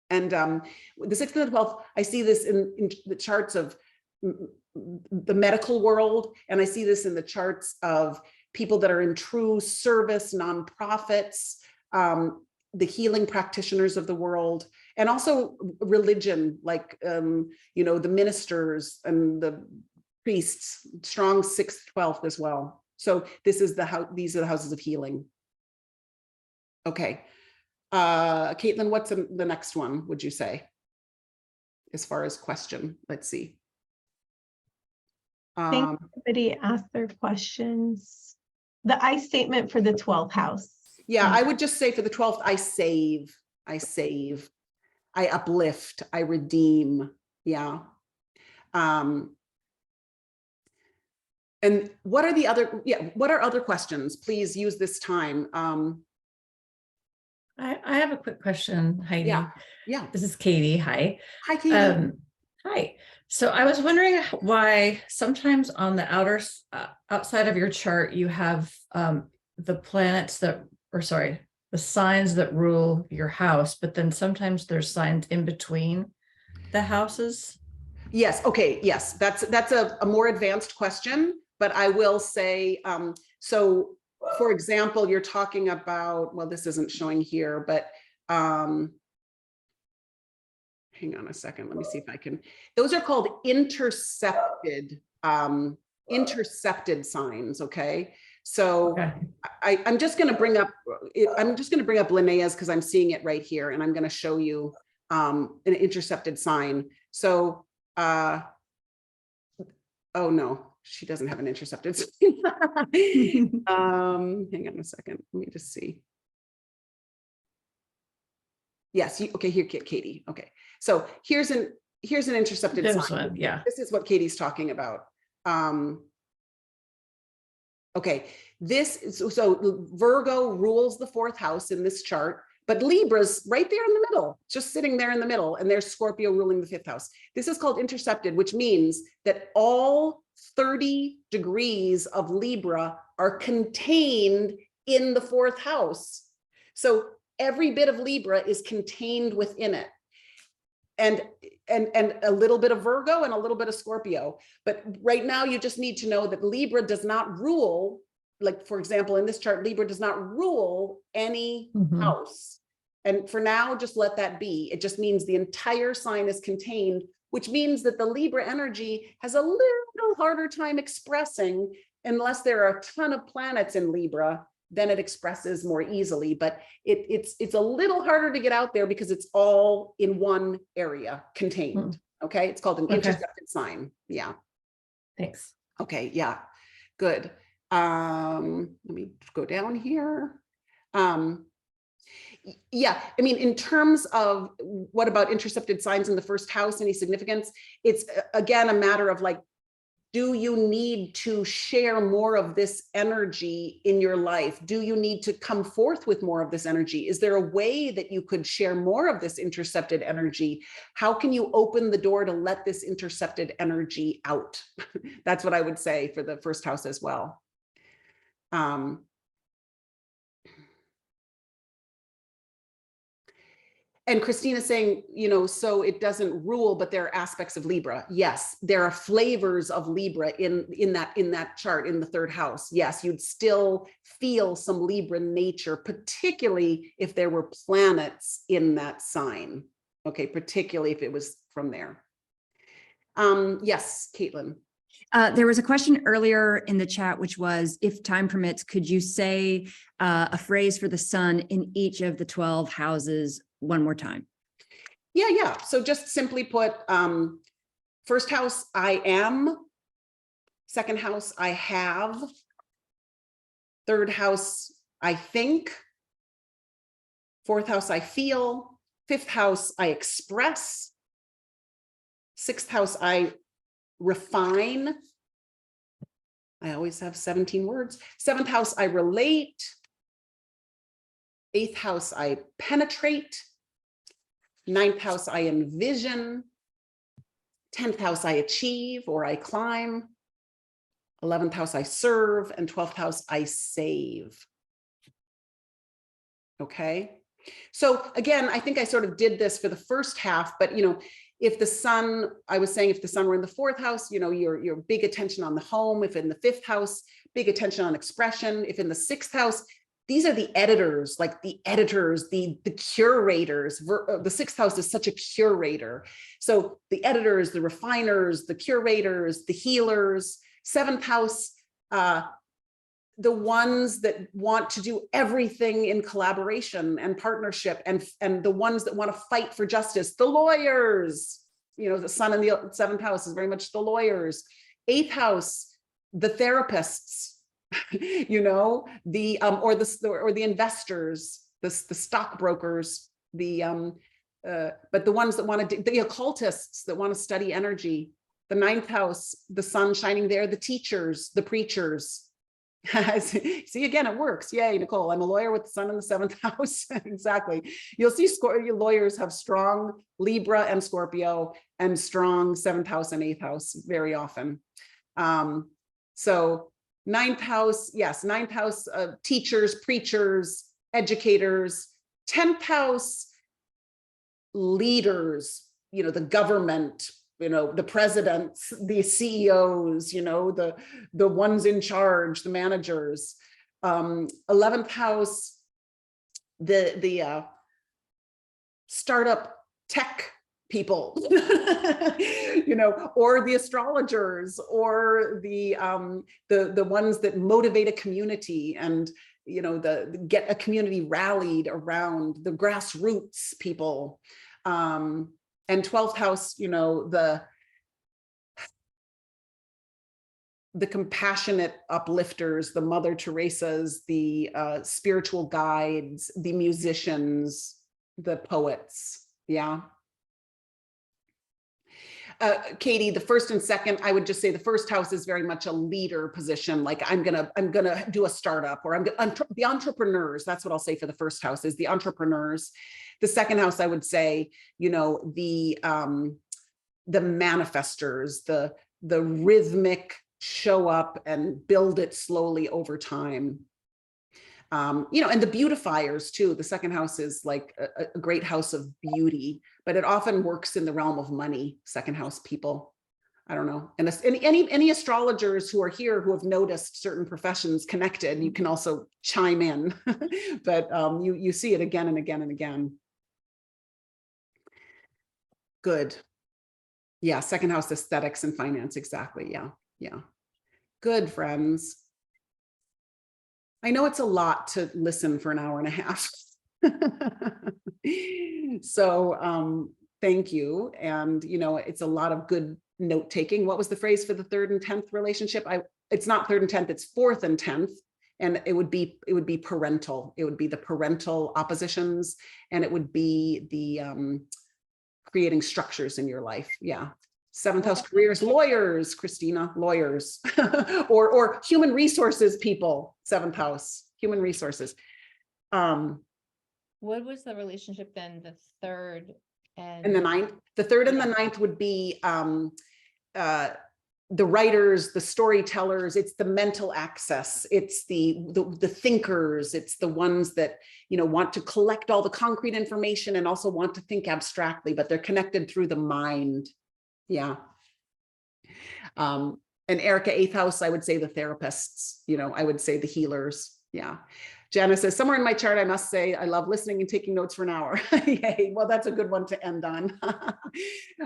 Speaker 1: And the 6th and the 12th, I see this in the charts of the medical world, and I see this in the charts of people that are in true service, nonprofits, the healing practitioners of the world, and also religion, like, you know, the ministers and the priests, strong 6th, 12th as well. So this is these are the houses of healing. Okay. Caitlin, what's the next one, would you say? As far as question, let's see.
Speaker 2: I think everybody asked their questions. The I statement for the 12th house.
Speaker 1: Yeah, I would just say for the 12th, I save, I uplift, I redeem. Yeah. And what are the other, what are other questions? Please use this time.
Speaker 4: I have a quick question, Heidi.
Speaker 1: Yeah.
Speaker 4: This is Katie. Hi.
Speaker 1: Hi, Katie.
Speaker 4: Hi. So I was wondering why sometimes on the outside of your chart, you have the planets that, or sorry, the signs that rule your house, but then sometimes there's signs in between the houses.
Speaker 1: Yes. Okay. Yes. That's a more advanced question, but I will say, so for example, you're talking about, well, this isn't showing here, but hang on a second. Let me see if I can, those are called intercepted signs. Okay. So okay. I'm just going to bring up, Linnea's because I'm seeing it right here, and I'm going to show you an intercepted sign. So, oh no, she doesn't have an intercepted sign. Hang on a second. Let me just see. Yes. Okay. Here, Katie. Okay. So here's an intercepted sign.
Speaker 4: Yeah.
Speaker 1: This is what Katie's talking about. Okay. So Virgo rules the 4th house in this chart, but Libra's right there in the middle, just sitting there in the middle, and there's Scorpio ruling the 5th house. This is called intercepted, which means that all 30 degrees of Libra are contained in the 4th house. So every bit of Libra is contained within it. And a little bit of Virgo and a little bit of Scorpio. But right now you just need to know that Libra does not rule, like for example, in this chart, Libra does not rule any house. And for now, just let that be. It just means the entire sign is contained, which means that the Libra energy has a little harder time expressing unless there are a ton of planets in Libra. Then it expresses more easily, but it's a little harder to get out there because it's all in one area contained. Okay. It's called an intercepted sign. Yeah.
Speaker 4: Thanks.
Speaker 1: Okay. Yeah. Good. Let me go down here. Yeah. I mean, in terms of what about intercepted signs in the 1st house, any significance? It's again, a matter of like, do you need to share more of this energy in your life? Do you need to come forth with more of this energy? Is there a way that you could share more of this intercepted energy? How can you open the door to let this intercepted energy out? That's what I would say for the 1st house as well. And Christina's saying, you know, so it doesn't rule, but there are aspects of Libra. Yes, there are flavors of Libra in that chart in the third house. Yes, you'd still feel some Libra nature, particularly if there were planets in that sign. Okay, particularly if it was from there. Yes, Caitlin.
Speaker 3: There was a question earlier in the chat, which was, if time permits, could you say a phrase for the sun in each of the 12 houses one more time?
Speaker 1: Yeah. So just simply put, first house, I am. Second house, I have. Third house, I think. Fourth house, I feel. Fifth house, I express. Sixth house, I refine. I always have 17 words. Seventh house, I relate. Eighth house, I penetrate. Ninth house, I envision. 10th house, I achieve or I climb. 11th house, I serve. And 12th house, I save. Okay. So again, I think I sort of did this for the first half, but you know, if the sun, I was saying if the sun were in the fourth house, you know, your big attention on the home. If in the fifth house, big attention on expression. If in the sixth house, these are the editors, like the editors, the curators. The sixth house is such a curator. So the editors, the refiners, the curators, the healers. Seventh house, the ones that want to do everything in collaboration and partnership, and the ones that want to fight for justice, the lawyers. You know, the sun in the seventh house is very much the lawyers. Eighth house, the therapists. You know, the or the investors, the stockbrokers, but the ones that want to, the occultists that want to study energy. The ninth house, the sun shining there, the teachers, the preachers. See, again, it works. Yay, Nicole. I'm a lawyer with the sun in the seventh house. Exactly. You'll see lawyers have strong Libra and Scorpio and strong seventh house and eighth house very often. So ninth house, yes, ninth house, teachers, preachers, educators. 10th house, leaders, you know, the government, you know, the presidents, the CEOs, you know, the ones in charge, the managers. 11th house, the startup tech people, you know, or the astrologers, or the ones that motivate a community and, you know, get a community rallied around, the grassroots people. And 12th house, you know, the compassionate uplifters, the Mother Teresas, the spiritual guides, the musicians, the poets. Yeah. Katie, the first and second, I would just say the first house is very much a leader position. Like I'm gonna do a startup, or the entrepreneurs. That's what I'll say for the first house, is the entrepreneurs. The second house, I would say, you know, the manifestors, the rhythmic show up and build it slowly over time. You know, and the beautifiers too. The second house is like a great house of beauty, but it often works in the realm of money. Second house people, I don't know. And any astrologers who are here who have noticed certain professions connected, you can also chime in. But you see it again and again and again. Good. Yeah, second house aesthetics and finance. Exactly. Yeah. Good, friends. I know it's a lot to listen for an hour and a half. So thank you. And, you know, it's a lot of good note taking. What was the phrase for the 3rd and 10th relationship? It's not 3rd and 10th, it's 4th and 10th. And it would be parental. It would be the parental oppositions, and it would be the creating structures in your life. Yeah. 7th house careers, lawyers, Christina, lawyers, or human resources people. 7th house, human resources.
Speaker 5: What was the relationship then? The 3rd and
Speaker 1: the 9th. The 3rd and the 9th would be the writers, the storytellers, it's the mental access, it's the thinkers, it's the ones that, you know, want to collect all the concrete information and also want to think abstractly, but they're connected through the mind. Yeah. And Erica, 8th house, I would say the therapists, you know, I would say the healers. Yeah. Janice says, somewhere in my chart, I must say, I love listening and taking notes for an hour. Yay. Well, that's a good one to end on.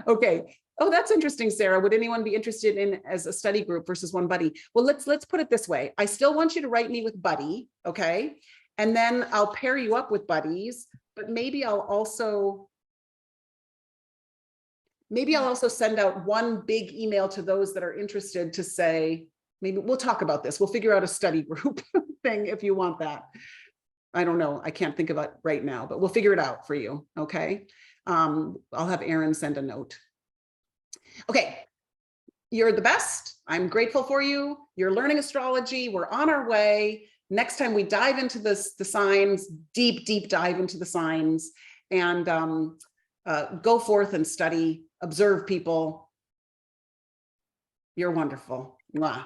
Speaker 1: Okay. Oh, that's interesting, Sarah. Would anyone be interested in as a study group versus one buddy? Well, let's put it this way. I still want you to write me with buddy. Okay. And then I'll pair you up with buddies, but maybe I'll also send out one big email to those that are interested to say, maybe we'll talk about this. We'll figure out a study group thing if you want that. I don't know. I can't think of it right now, but we'll figure it out for you. Okay. I'll have Erin send a note. Okay. You're the best. I'm grateful for you. You're learning astrology. We're on our way. Next time we dive into the signs, deep dive into the signs, and go forth and study, observe people. You're wonderful. Mwah.